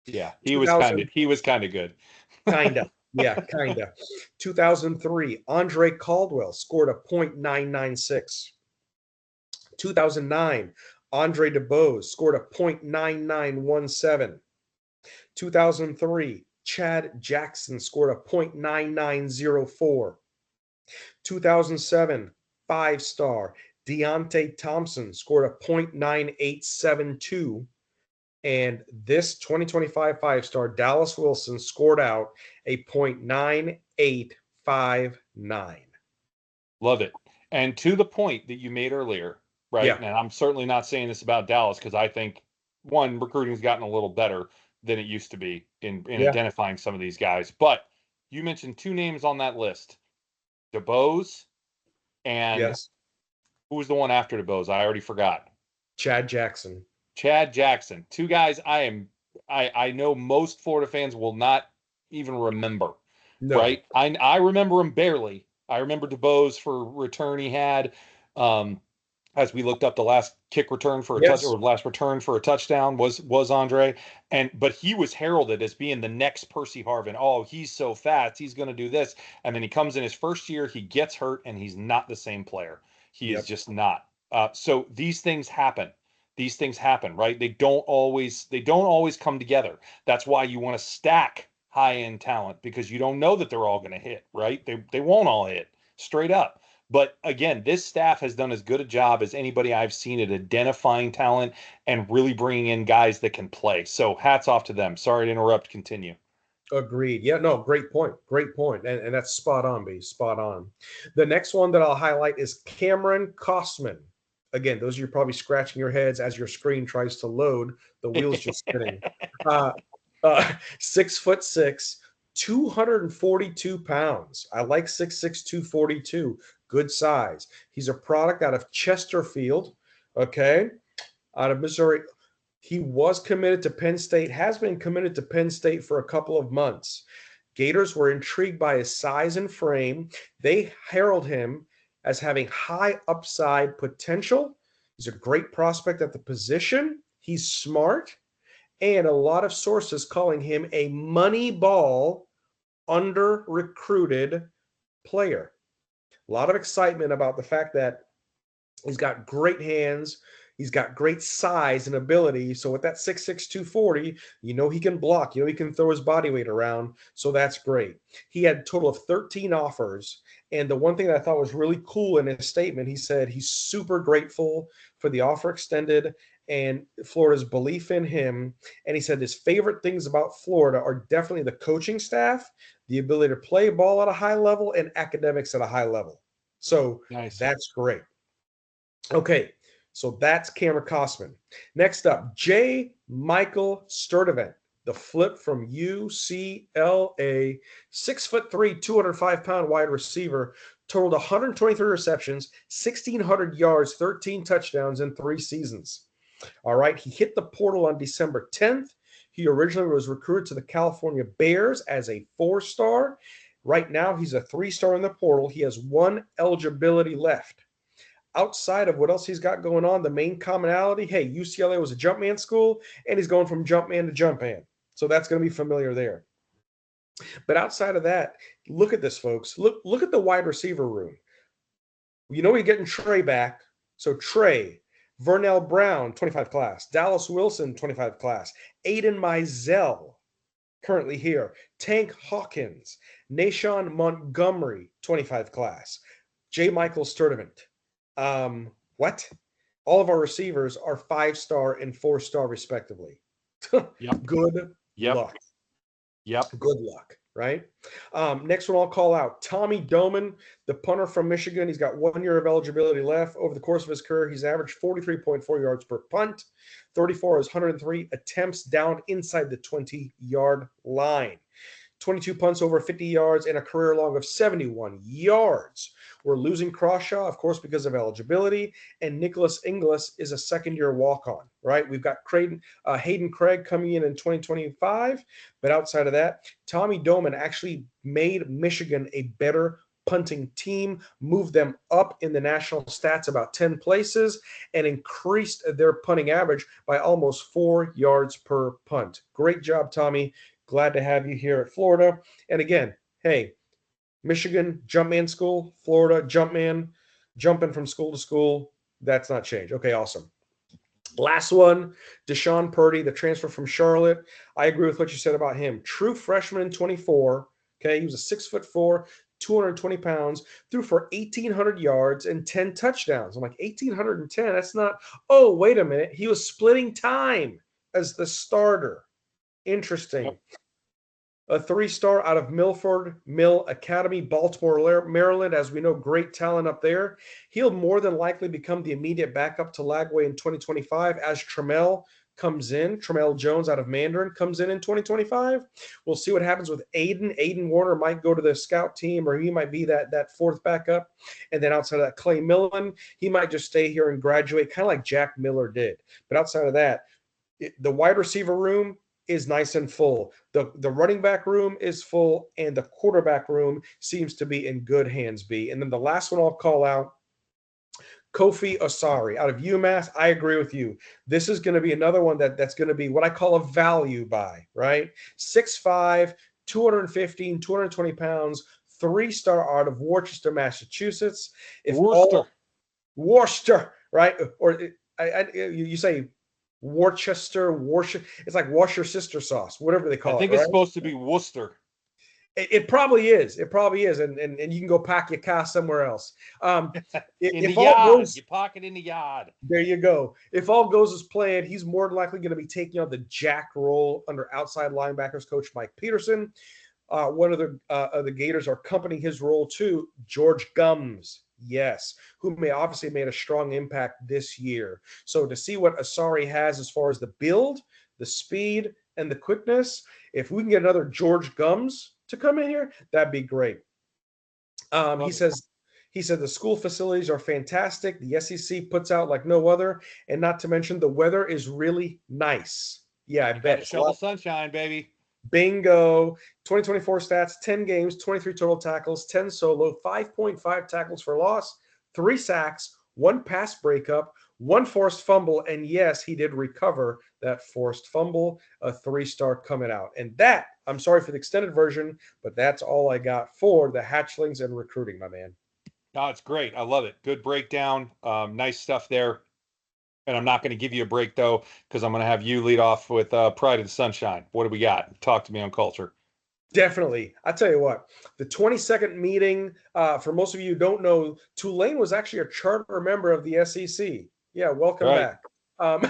Yeah, 2000 he was kind of good. Kinda. Yeah, kinda. 2003, Andre Caldwell scored a .996. 2009, Andre DeBose scored a .9917. 2003, Chad Jackson scored a .9904. 2007, five-star Deontay Thompson scored a .9872. And this 2025 five-star Dallas Wilson scored out a .9859. Love it. And to the point that you made earlier, right? Yeah, And I'm certainly not saying this about Dallas because I think one, recruiting's gotten a little better than it used to be in yeah, identifying some of these guys. But you mentioned two names on that list, DeBose and yes. who was the one after DeBose? I already forgot. Chad Jackson. Chad Jackson. Two guys I know most Florida fans will not even remember, No. right? I remember him barely. I remember DeBose for return he had. Um, as we looked up the last kick return for a touch Yes. or last return for a touchdown was Andre. But he was heralded as being the next Percy Harvin. Oh, he's so fast, he's gonna do this. And then he comes in his first year, he gets hurt, and he's not the same player. He is Yep. just not. So these things happen. These things happen, right? They don't always come together. That's why you want to stack high end talent because you don't know that they're all going to hit, right? They won't all hit straight up. But again, this staff has done as good a job as anybody I've seen at identifying talent and really bringing in guys that can play. So hats off to them. Sorry to interrupt. Continue. Agreed. Yeah, no, great point. Great point. And that's spot on, B. Spot on. The next one that I'll highlight is Cameron Kostman. Again, those of you probably scratching your heads as your screen tries to load. The wheels just spinning. Uh, 6'6", 242 pounds. I like 6'6", 242. Good size. He's a product out of Chesterfield, okay, out of Missouri. He was committed to Penn State, has been committed to Penn State for a couple of months. Gators were intrigued by his size and frame. They herald him as having high upside potential. He's a great prospect at the position. He's smart, and a lot of sources calling him a money ball, under recruited player. A lot of excitement about the fact that he's got great hands. He's got great size and ability. So with that 6'6", 240, you know he can block. You know he can throw his body weight around. So that's great. He had a total of 13 offers. And the one thing that I thought was really cool in his statement, he said he's super grateful for the offer extended and Florida's belief in him. And he said his favorite things about Florida are definitely the coaching staff, the ability to play ball at a high level, and academics at a high level. So Nice. that's great. Okay, so that's Cameron Kostman. Next up, J. Michael Sturdivant, the flip from UCLA, 6'3", 205-pound wide receiver, totaled 123 receptions, 1,600 yards, 13 touchdowns in 3 seasons. All right, he hit the portal on December 10th. He originally was recruited to the California Bears as a 4-star. Right now, he's a 3-star in the portal. He has 1 eligibility left. Outside of what else he's got going on, the main commonality, hey, UCLA was a Jumpman school, and he's going from Jumpman to Jumpman. So that's going to be familiar there. But outside of that, look at this, folks. Look at the wide receiver room. You know we're getting Trey back. So Trey, Vernell Brown, 25 class. Dallas Wilson, 25 class. Aiden Mizell, currently here. Tank Hawkins. Nashawn Montgomery, 25 class. J. Michael Sturdivant. What? All of our receivers are 5-star and 4-star respectively. Yep. Good Yep. luck. Yep. Good luck, right? Next one I'll call out. Tommy Doman, the punter from Michigan. He's got 1 year of eligibility left. Over the course of his career, he's averaged 43.4 yards per punt, 34 is 103 attempts down inside the 20-yard line. 22 punts over 50 yards, and a career long of 71 yards. We're losing Crawshaw, of course, because of eligibility, and Nicholas Inglis is a second-year walk-on, right? We've got Hayden Craig coming in 2025, but outside of that, Tommy Doman actually made Michigan a better punting team, moved them up in the national stats about 10 places, and increased their punting average by almost 4 yards per punt. Great job, Tommy. Glad to have you here at Florida. And again, hey, Michigan, Jumpman school, Florida, Jumpman, jumping from school to school. That's not change. Okay, awesome. Last one, Deshaun Purdy, the transfer from Charlotte. I agree with what you said about him. True freshman in 24. Okay, he was a 6'4", 220 pounds, threw for 1,800 yards and 10 touchdowns. I'm like, 1,810? That's not. Oh, wait a minute. He was splitting time as the starter. Interesting. Yep. A 3-star out of Milford Mill Academy, Baltimore, Maryland. As we know, great talent up there. He'll more than likely become the immediate backup to Lagway in 2025 as Trammell Jones out of Mandarin comes in 2025. We'll see what happens with Aiden. Aiden Warner might go to the scout team, or he might be that fourth backup. And then outside of that, Clay Millen, he might just stay here and graduate, kind of like Jack Miller did. But outside of that, the wide receiver room is nice and full. The running back room is full, and the quarterback room seems to be in good hands, B. And then the last one I'll call out, Kofi Osari out of UMass. I agree with you. This is going to be another one that's going to be what I call a value buy, right? 6'5", 215, 220 pounds, 3-star out of Worcester, Massachusetts. Worcester, right? Or you say Worcester. It's like wash your sister sauce, whatever they call it. I think right? It's supposed to be Worcester. It probably is. It probably is, and you can go pack your car somewhere else. In the yard, you park it in the yard. There you go. If all goes as planned, he's more than likely going to be taking on the jack role under outside linebackers coach Mike Peterson. One of the Gators are accompanying his role too, George Gums. Yes, who obviously made a strong impact this year. So to see what Asari has as far as the build, the speed, and the quickness, if we can get another George Gums to come in here, that'd be great. He said the school facilities are fantastic. The SEC puts out like no other, and not to mention the weather is really nice. Yeah, I bet. Shovel sunshine, baby. Bingo. 2024 stats, 10 games, 23 total tackles, 10 solo, 5.5 tackles for loss, 3 sacks, 1 pass breakup, 1 forced fumble, and yes, he did recover that forced fumble, a 3-star coming out. And that, I'm sorry for the extended version, but that's all I got for the hatchlings and recruiting, my man. No, it's great. I love it. Good breakdown. Nice stuff there. And I'm not going to give you a break, though, because I'm going to have you lead off with Pride and Sunshine. What do we got? Talk to me on culture. Definitely. I tell you what, the 22nd meeting, for most of you who don't know, Tulane was actually a charter member of the SEC. Yeah, welcome back. UF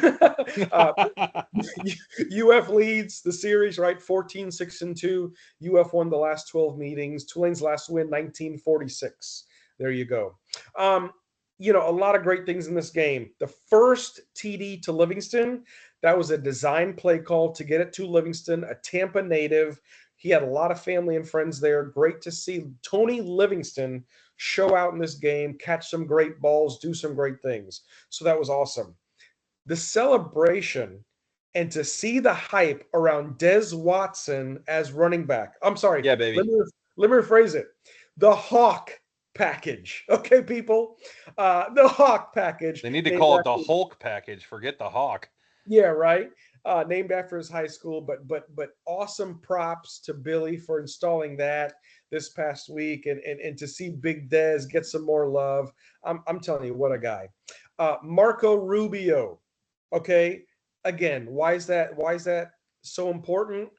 leads the series, right? 14-6-2. UF won the last 12 meetings. Tulane's last win, 1946. There you go. A lot of great things in this game. The first TD to Livingston, that was a design play call to get it to Livingston, a Tampa native. He had a lot of family and friends there. Great to see Tony Livingston show out in this game, catch some great balls, do some great things. So that was awesome. The celebration and to see the hype around Des Watson as running back. I'm sorry. Yeah, baby. Let me rephrase it. The Hawk package. Okay, people? The Hawk package. They need to call it the Hulk package. Forget the Hawk. Yeah, right. Named after his high school, but awesome props to Billy for installing that this past week, and to see Big Dez get some more love. I'm telling you, what a guy. Marco Rubio. Okay, again, why is that so important?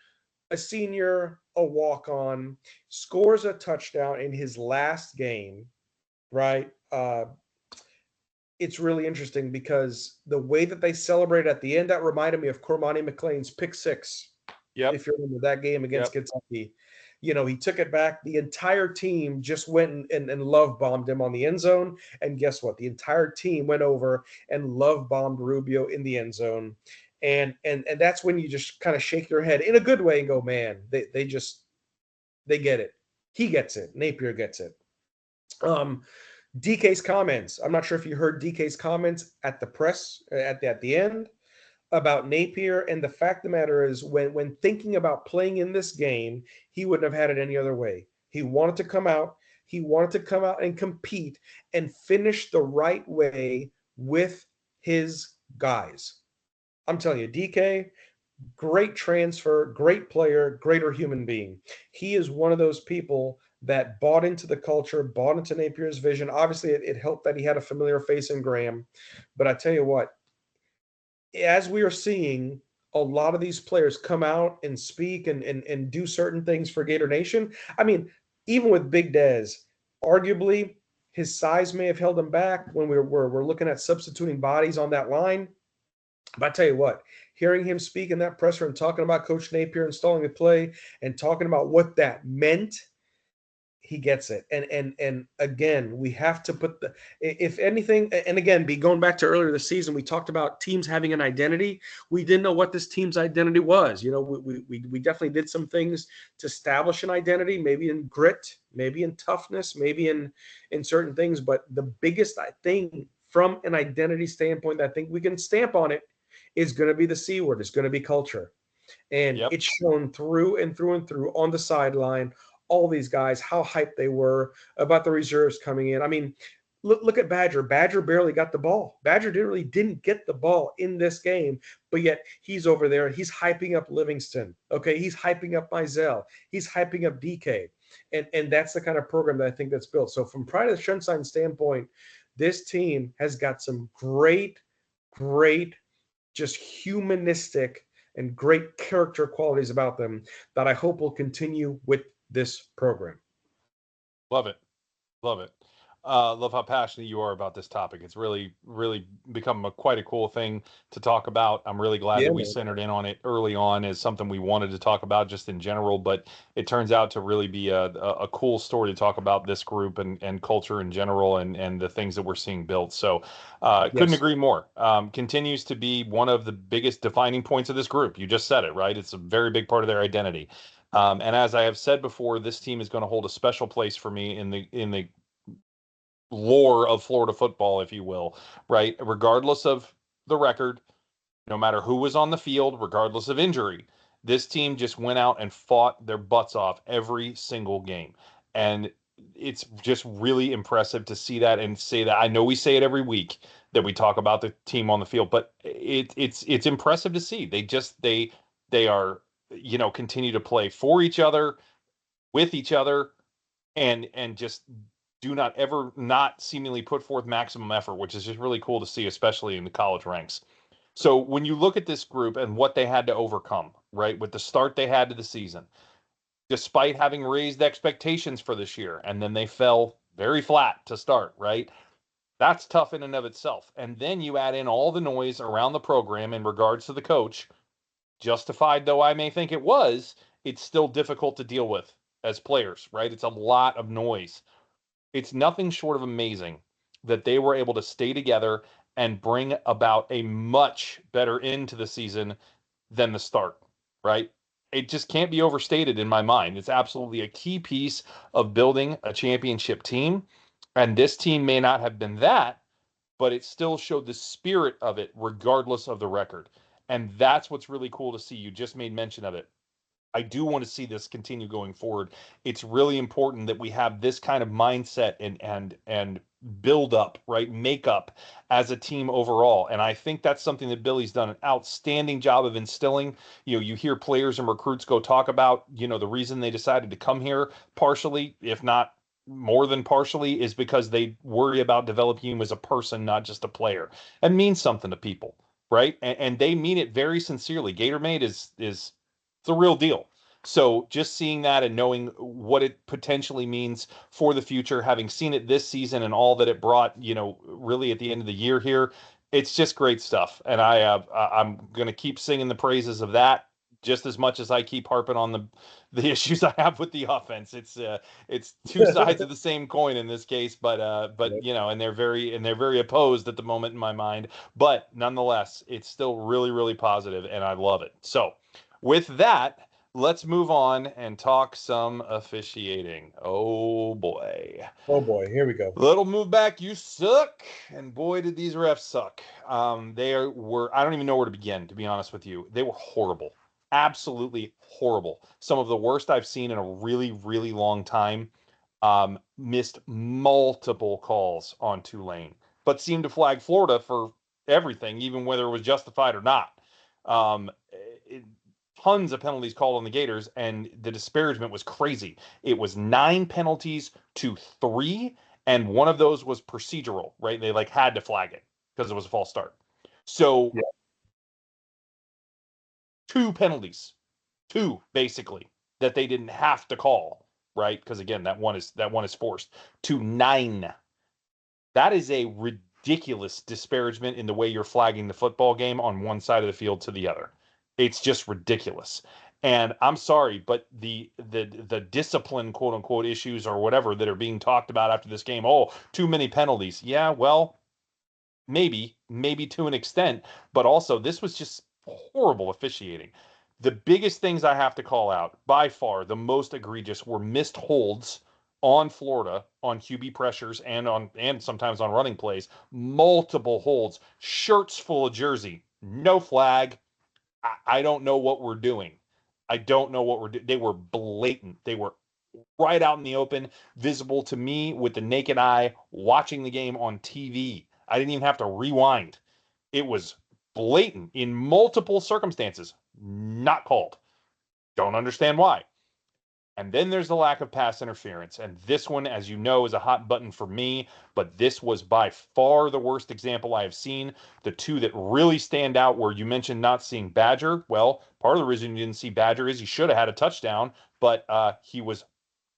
A senior, a walk-on, scores a touchdown in his last game, right? It's really interesting because the way that they celebrate at the end, that reminded me of Cormani McLean's pick 6. Yep. If you remember that game against Kentucky. He took it back. The entire team just went and love bombed him on the end zone. And guess what? The entire team went over and love bombed Rubio in the end zone. And that's when you just kind of shake your head in a good way and go, man, they just They get it. He gets it. Napier gets it. DK's comments. I'm not sure if you heard DK's comments at the press at the end about Napier, and the fact of the matter is, when thinking about playing in this game, he wouldn't have had it any other way. He wanted to come out. He wanted to come out and compete and finish the right way with his guys. I'm telling you, DK, great transfer, great player, greater human being. He is one of those people that bought into the culture, bought into Napier's vision. Obviously, it helped that he had a familiar face in Graham. But I tell you what, as we are seeing a lot of these players come out and speak and do certain things for Gator Nation, I mean, even with Big Dez, arguably his size may have held him back when we're looking at substituting bodies on that line. But I tell you what, hearing him speak in that presser and talking about Coach Napier installing the play and talking about what that meant, he gets it. And again, we have to put the, if anything, and again, be going back to earlier this season, we talked about teams having an identity. We didn't know what this team's identity was. You know, we definitely did some things to establish an identity, maybe in grit, maybe in toughness, maybe in certain things. But the biggest thing from an identity standpoint that I think we can stamp on it is going to be the C word. It's going to be culture. And Yep. it's shown through and through and through on the sideline, all these guys, how hyped they were about the reserves coming in. I mean, look at Badger. Badger barely got the ball. Badger didn't get the ball in this game, but yet he's over there. He's hyping up Livingston. Okay, he's hyping up Mizell. He's hyping up DK. And that's the kind of program that I think that's built. So from Pride of the Sunshine standpoint, this team has got some great, just humanistic and great character qualities about them that I hope will continue with this program. Love it. Love it. Love how passionate you are about this topic. It's really, really become quite a cool thing to talk about. I'm really glad Yeah, that we man. centered in on it early on as something we wanted to talk about just in general, but it turns out to really be a cool story to talk about this group and culture in general and the things that we're seeing built. So couldn't Yes. agree more. Continues to be one of the biggest defining points of this group. You just said it, right? It's a very big part of their identity. And as I have said before, this team is going to hold a special place for me in the lore of Florida football, if you will, right? Regardless of the record, no matter who was on the field, regardless of injury, this team just went out and fought their butts off every single game. And it's just really impressive to see that and say that. I know we say it every week that we talk about the team on the field, but it's impressive to see. They are, continue to play for each other, with each other, and just do not ever not seemingly put forth maximum effort, which is just really cool to see, especially in the college ranks. So when you look at this group and what they had to overcome, right, with the start they had to the season, despite having raised expectations for this year, and then they fell very flat to start, right? That's tough in and of itself. And then you add in all the noise around the program in regards to the coach, justified though I may think it was, it's still difficult to deal with as players, right? It's a lot of noise. It's nothing short of amazing that they were able to stay together and bring about a much better end to the season than the start, right? It just can't be overstated in my mind. It's absolutely a key piece of building a championship team. And this team may not have been that, but it still showed the spirit of it regardless of the record. And that's what's really cool to see. You just made mention of it. I do want to see this continue going forward. It's really important that we have this kind of mindset and build up, right? Make up as a team overall. And I think that's something that Billy's done an outstanding job of instilling. You hear players and recruits go talk about, the reason they decided to come here partially, if not more than partially, is because they worry about developing you as a person, not just a player. It means something to people, right? And they mean it very sincerely. Gatormade is it's a real deal. So just seeing that and knowing what it potentially means for the future, having seen it this season and all that it brought, really at the end of the year here, it's just great stuff. And I'm going to keep singing the praises of that just as much as I keep harping on the issues I have with the offense. It's two sides of the same coin in this case, but and they're very opposed at the moment in my mind. But nonetheless, it's still really, really positive, and I love it. So with that, let's move on and talk some officiating. Oh boy. Oh boy, here we go. Little move back, you suck. And boy, did these refs suck. I don't even know where to begin, to be honest with you. They were horrible. Absolutely horrible. Some of the worst I've seen in a really, really long time. Missed multiple calls on Tulane, but seemed to flag Florida for everything, even whether it was justified or not. Um, it, Tons of penalties called on the Gators, and the disparagement was crazy. It was 9 penalties to 3, and one of those was procedural, right? They like had to flag it because it was a false start. So Yeah. 2 penalties, two basically that they didn't have to call, right? Because again, that one is forced to 9. That is a ridiculous disparagement in the way you're flagging the football game on one side of the field to the other. It's just ridiculous. And I'm sorry, but the discipline quote unquote issues or whatever that are being talked about after this game, oh, too many penalties. Yeah, well, maybe to an extent, but also this was just horrible officiating. The biggest things I have to call out, by far, the most egregious were missed holds on Florida on QB pressures and sometimes on running plays. Multiple holds, shirts full of jersey, no flag. I don't know what we're doing. I don't know what we're doing. They were blatant. They were right out in the open, visible to me with the naked eye watching the game on TV. I didn't even have to rewind. It was blatant in multiple circumstances, not called. Don't understand why. And then there's the lack of pass interference. And this one, as you know, is a hot button for me. But this was by far the worst example I have seen. The two that really stand out where you mentioned not seeing Badger. Well, part of the reason you didn't see Badger is he should have had a touchdown, but he was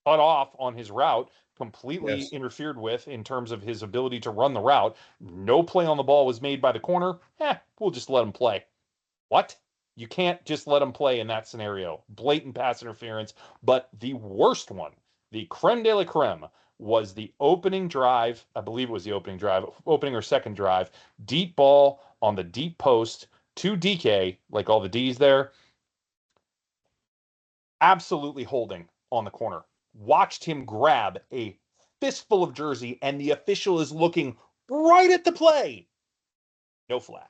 cut off on his route, completely Yes. interfered with in terms of his ability to run the route. No play on the ball was made by the corner. We'll just let him play. What? You can't just let him play in that scenario. Blatant pass interference. But the worst one, the creme de la creme, was the opening drive. I believe it was the opening drive, opening or second drive. Deep ball on the deep post to DK, like all the D's there. Absolutely holding on the corner. Watched him grab a fistful of jersey, and the official is looking right at the play. No flag.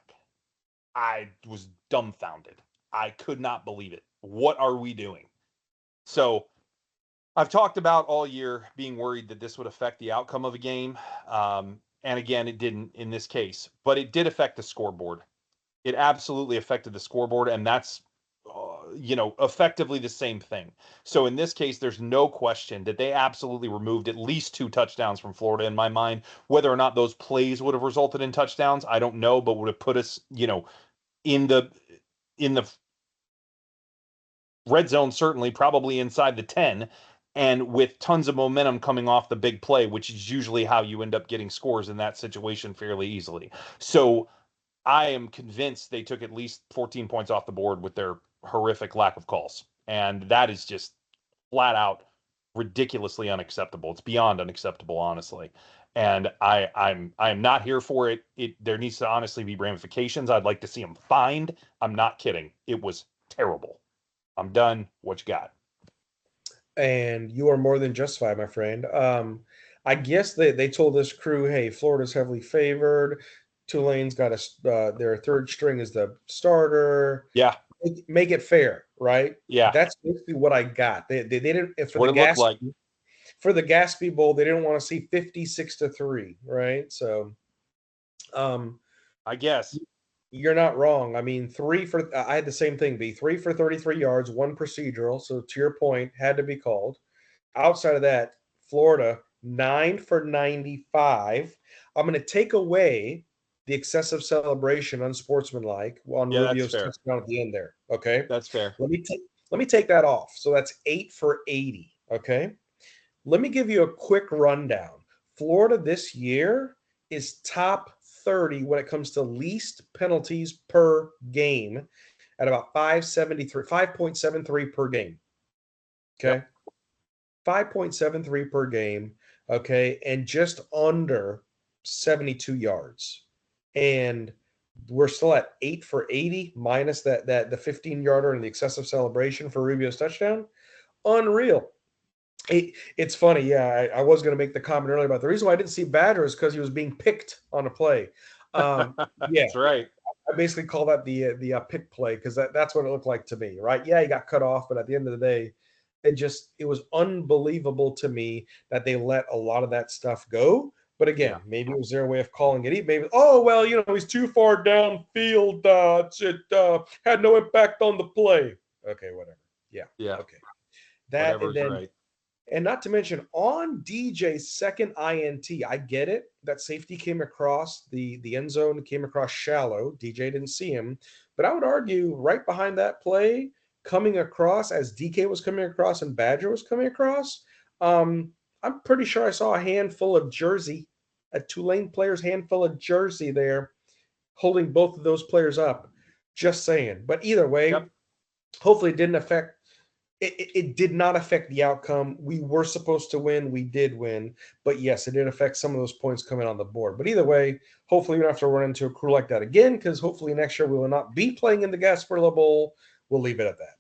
I was dumbfounded. I could not believe it. What are we doing? So I've talked about all year being worried that this would affect the outcome of a game. And again, it didn't in this case, but it did affect the scoreboard. It absolutely affected the scoreboard, and that's effectively the same thing. So in this case, there's no question that they absolutely removed at least 2 touchdowns from Florida in my mind. Whether or not those plays would have resulted in touchdowns, I don't know, but would have put us, in the red zone, certainly, probably inside the 10, and with tons of momentum coming off the big play, which is usually how you end up getting scores in that situation fairly easily. So I am convinced they took at least 14 points off the board with their horrific lack of calls. And that is just flat out ridiculously unacceptable. It's beyond unacceptable, honestly. And I'm not here for it. There needs to honestly be ramifications. I'd like to see them fined. I'm not kidding. It was terrible. I'm done. What you got? And you are more than justified, my friend. I guess they told this crew, hey, Florida's heavily favored. Tulane's got their third string is the starter. Yeah, Make it fair, right? yeah. That's basically what I got. They didn't It's what it looked like. For the Gaspy Bowl, they didn't want to see 56-3, right? So, um, I guess. you're not wrong. I mean, I had the same thing, be 3 for 33 yards, one procedural. So, to your point, had to be called. Outside of that, Florida, 9 for 95. I'm going to take away the excessive celebration, unsportsmanlike, on Yeah, that's Rubio's fair. touchdown at the end there. Okay. That's fair. Let me take that off. So that's 8 for 80. Okay. Let me give you a quick rundown. Florida this year is top 30 when it comes to least penalties per game at about 5.73 per game. Okay. Yep. 5.73 per game. Okay. And just under 72 yards. And We're still at 8 for 80 minus that the 15-yarder and the excessive celebration for Rubio's touchdown. Unreal. It's funny, yeah. I was going to make the comment earlier about the reason why I didn't see Badger is because he was being picked on a play. Yeah, That's right. I basically call that the pick play because that's what it looked like to me, right? Yeah, he got cut off, but at the end of the day, it was unbelievable to me that they let a lot of that stuff go. But Yeah. again, maybe it was their way of calling it. Maybe, oh well, he's too far downfield. It had no impact on the play. Okay, whatever. Yeah. Yeah. Okay. That and Whatever's then right. and not to mention on DJ's second INT, I get it. That safety came across the end zone, came across shallow. DJ didn't see him. But I would argue right behind that play, coming across as DK was coming across and Badger was coming across, I'm pretty sure I saw a handful of jersey, a Tulane player's handful of jersey there, holding both of those players up. Just saying. But either way, Yep. hopefully it didn't affect it did not affect the outcome. We were supposed to win. We did win. But yes, it did affect some of those points coming on the board. But either way, hopefully we don't have to run into a crew like that again because hopefully next year we will not be playing in the Gasparilla Bowl. We'll leave it at that.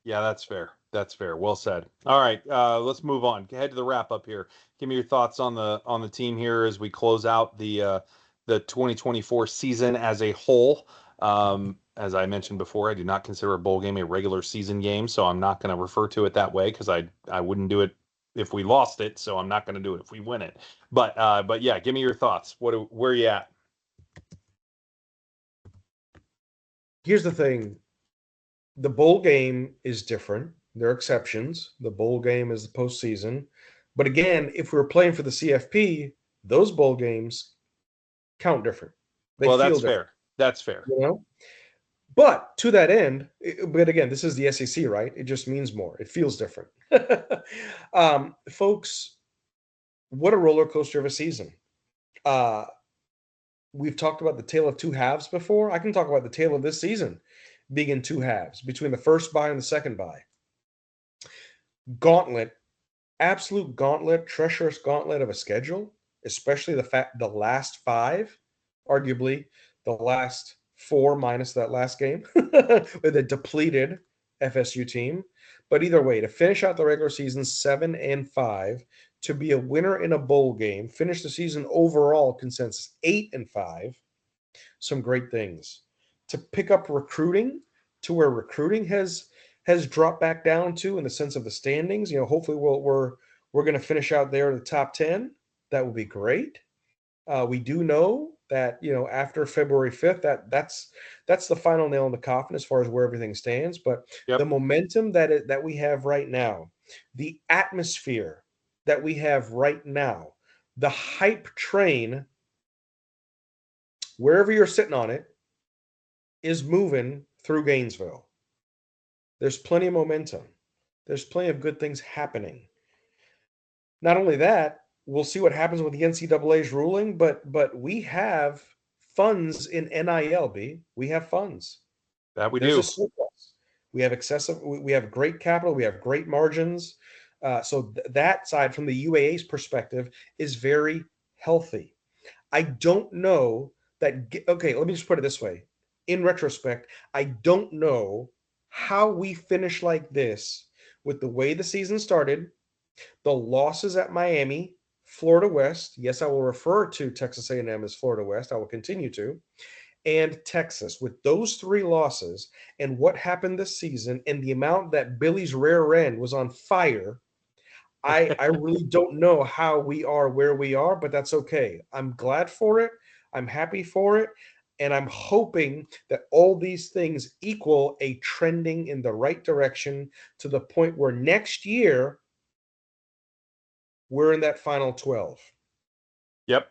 Yeah, that's fair. That's fair. Well said. All right, let's move on. Head to the wrap up here. Give me your thoughts on the team here as we close out the 2024 season as a whole. As I mentioned before, I do not consider a bowl game a regular season game, so I'm not going to refer to it that way because I wouldn't do it if we lost it, so I'm not going to do it if we win it. But yeah, give me your thoughts. Where are you at? Here's the thing. The bowl game is different. There are exceptions. The bowl game is the postseason. But again, if we were playing for the CFP, those bowl games count different. They Well, feel that's different, fair. That's fair. you know? But to that end, but again, this is the SEC, right? It just means more. It feels different. Folks, what a roller coaster of a season. Uh, we've talked about the tale of two halves before. I can talk about the tale of this season being in two halves between the first bye and the second bye. Gauntlet, absolute gauntlet, treacherous gauntlet of a schedule, especially the last five, arguably the last four minus that last game with a depleted FSU team. But either way, to finish out the regular season 7-5, to be a winner in a bowl game, finish the season overall consensus 8-5, some great things. To pick up recruiting to where recruiting has dropped back down to in the sense of the standings. Hopefully we're going to finish out there in the top 10. That will be great. We do know that after February 5th, that's the final nail in the coffin as far as where everything stands. But the Yep. momentum that we have right now, the atmosphere that we have right now, the hype train, wherever you're sitting on it, is moving through Gainesville. There's plenty of momentum. There's plenty of good things happening. Not only that, we'll see what happens with the NCAA's ruling, but we have funds in NILB. We have funds. That we There's a do. surplus. We have excessive. We have great capital. We have great margins. That side, from the UAA's perspective, is very healthy. I don't know that. Okay, let me just put it this way. In retrospect, I don't know how we finish like this with the way the season started, the losses at Miami, Florida West. Yes, I will refer to Texas A&M as Florida West. I will continue to. And Texas, with those three losses and what happened this season and the amount that Billy's rear end was on fire, I really don't know how we are where we are, but that's okay. I'm glad for it. I'm happy for it. And I'm hoping that all these things equal a trending in the right direction to the point where next year we're in that final 12. Yep.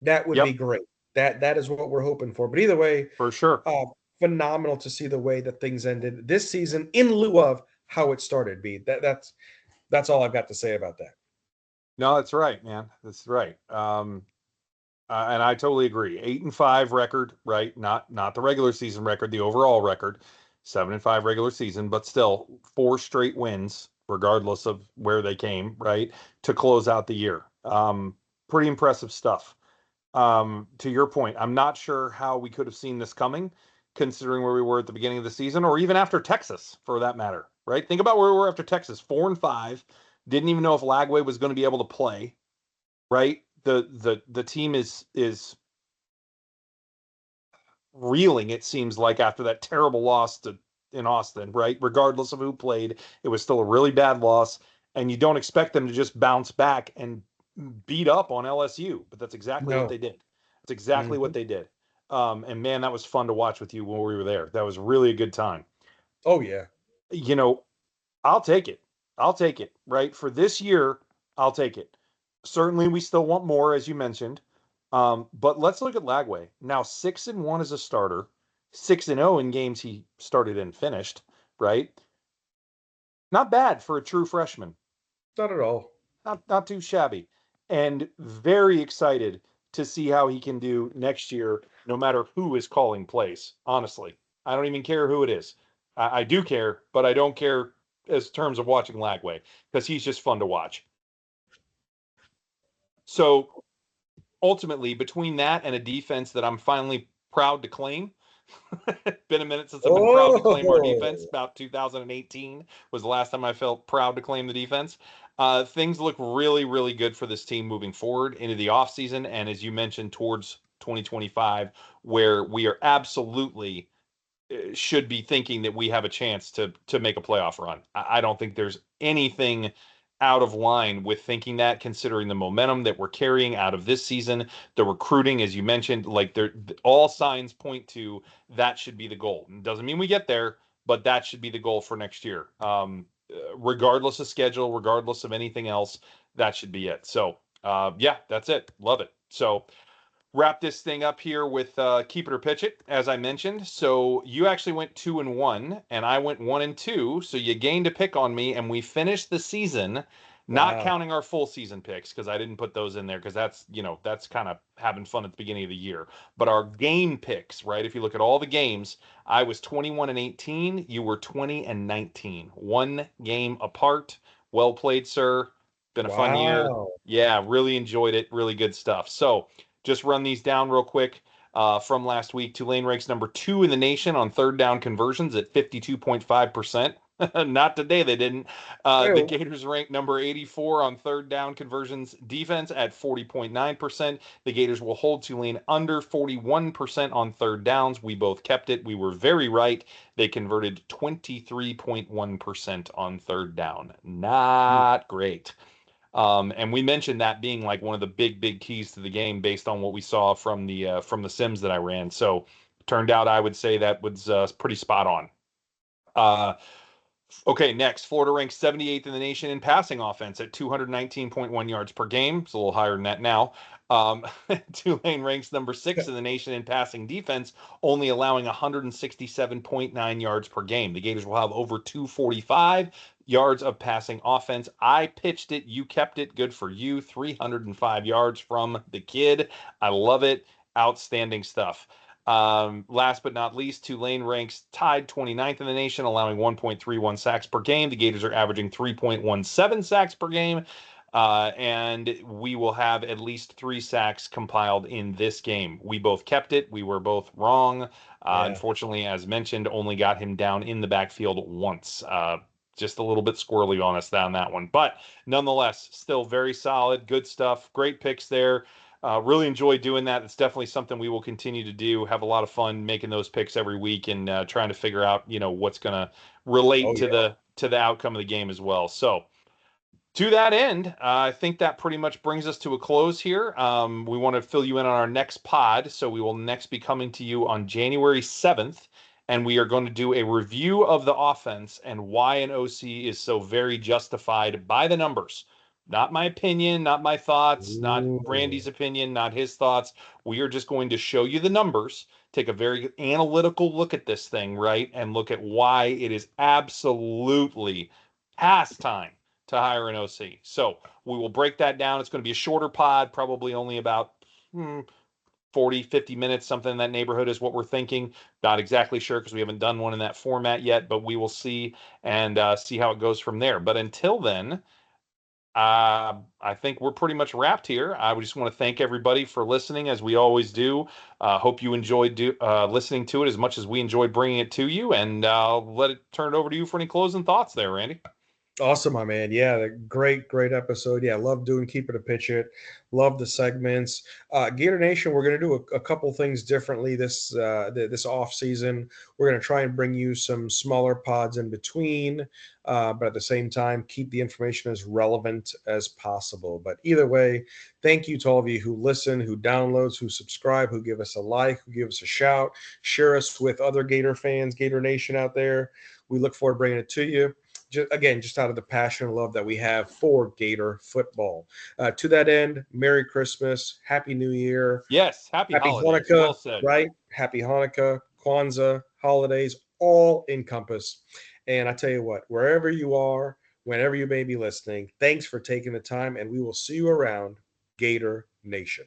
That would be Yep. great. That is what we're hoping for. But either way, For sure. uh, phenomenal to see the way that things ended this season in lieu of how it started. B. That's all I've got to say about that. No, that's right, man. That's right. And I totally agree. 8-5 record, right? Not the regular season record, the overall record. 7-5 regular season, but still 4 straight wins, regardless of where they came, right? To close out the year. Pretty impressive stuff. To your point, I'm not sure how we could have seen this coming, considering where we were at the beginning of the season, or even after Texas, for that matter. Right? Think about where we were after Texas, 4-5. Didn't even know if Lagway was going to be able to play. Right? The team is reeling. It seems like after that terrible loss in Austin. Right? Regardless of who played, it was still a really bad loss, and you don't expect them to just bounce back and beat up on LSU, but that's exactly what No. they did. That's exactly what Mhm. they did. And man, that was fun to watch with you when we were there. That was really a good time. Oh yeah. You know, I'll take it. I'll take it, right? For this year, I'll take it. Certainly, we still want more, as you mentioned. But let's look at Lagway. Now, 6-1 as a starter, 6-0 in games he started and finished, right? Not bad for a true freshman. Not at all. Not too shabby, and very excited to see how he can do next year, no matter who is calling plays. Honestly, I don't even care who it is. I do care, but I don't care as terms of watching Lagway because he's just fun to watch. So ultimately, between that and a defense that I'm finally proud to claim, it's been a minute since I've been proud to claim our defense. Oh. About 2018 was the last time I felt proud to claim the defense. Things look really, really good for this team moving forward into the offseason. And as you mentioned, towards 2025, where we are absolutely should be thinking that we have a chance to make a playoff run. I don't think there's anything out of line with thinking that, considering the momentum that we're carrying out of this season, the recruiting, as you mentioned, like there, all signs point to that should be the goal. It doesn't mean we get there, but that should be the goal for next year. Regardless of schedule, regardless of anything else, that should be it. So, yeah, that's it. Love it. So, wrap this thing up here with keep it or pitch it, as I mentioned. So you actually went 2-1, and I went 1-2. So you gained a pick on me, and we finished the season, not Wow. counting our full season picks because I didn't put those in there because that's kind of having fun at the beginning of the year. But our game picks, right? If you look at all the games, I was 21-18. You were 20-19. One game apart. Well played, sir. Been a fun year. Wow. Yeah, really enjoyed it. Really good stuff. So just run these down real quick from last week. Tulane ranks number 2 in the nation on third down conversions at 52.5%. Not today, they didn't. The Well, Gators rank number 84 on third down conversions defense at 40.9%. The Gators will hold Tulane under 41% on third downs. We both kept it. We were very right. They converted 23.1% on third down. Not great. And we mentioned that being like one of the big keys to the game based on what we saw from the sims that I ran. So turned out I would say that was pretty spot on. Uh, Okay, next, Florida ranks 78th in the nation in passing offense at 219.1 yards per game. It's a little higher than that now. Um, Tulane ranks number 6 in the nation in passing defense, only allowing 167.9 yards per game. The Gators will have over 245 yards of passing offense. I pitched it, you kept it. Good for you. 305 yards from the kid. I love it. Outstanding stuff. Last but not least, Tulane ranks tied 29th in the nation, allowing 1.31 sacks per game. The Gators are averaging 3.17 sacks per game. And we will have at least 3 sacks compiled in this game. We both kept it. We were both wrong. yeah. Unfortunately, as mentioned, only got him down in the backfield once. Just a little bit squirrely on us on that one. But nonetheless, still very solid. Good stuff. Great picks there. Really enjoy doing that. It's definitely something we will continue to do. Have a lot of fun making those picks every week and trying to figure out, what's going to relate Oh to yeah. the outcome of the game as well. So to that end, I think that pretty much brings us to a close here. We want to fill you in on our next pod. So we will next be coming to you on January 7th, and we are going to do a review of the offense and why an OC is so very justified by the numbers. Not my opinion, not my thoughts, not Ooh. Randy's opinion, not his thoughts. We are just going to show you the numbers, take a very analytical look at this thing, right? And look at why it is absolutely past time to hire an OC. So we will break that down. It's going to be a shorter pod, probably only about 40, 50 minutes, something in that neighborhood is what we're thinking. Not exactly sure because we haven't done one in that format yet, but we will see and see how it goes from there. But until then, I think we're pretty much wrapped here. I just want to thank everybody for listening, as we always do. Hope you enjoyed listening to it as much as we enjoyed bringing it to you. And I'll let it turn it over to you for any closing thoughts there, Randy. Awesome, my man. Yeah, great episode. Yeah, love doing Keep It or Pitch It. Love the segments. Gator Nation, we're going to do a couple things differently this off season. We're going to try and bring you some smaller pods in between, but at the same time, keep the information as relevant as possible. But either way, thank you to all of you who listen, who downloads, who subscribe, who give us a like, who give us a shout, share us with other Gator fans, Gator Nation out there. We look forward to bringing it to you. Just out of the passion and love that we have for Gator football. To that end, Merry Christmas, Happy New Year, Yes, happy Happy holidays. Hanukkah, Well said. right? Happy Hanukkah, Kwanzaa, holidays, all encompass. And I tell you what, wherever you are, whenever you may be listening, thanks for taking the time, and we will see you around Gator Nation.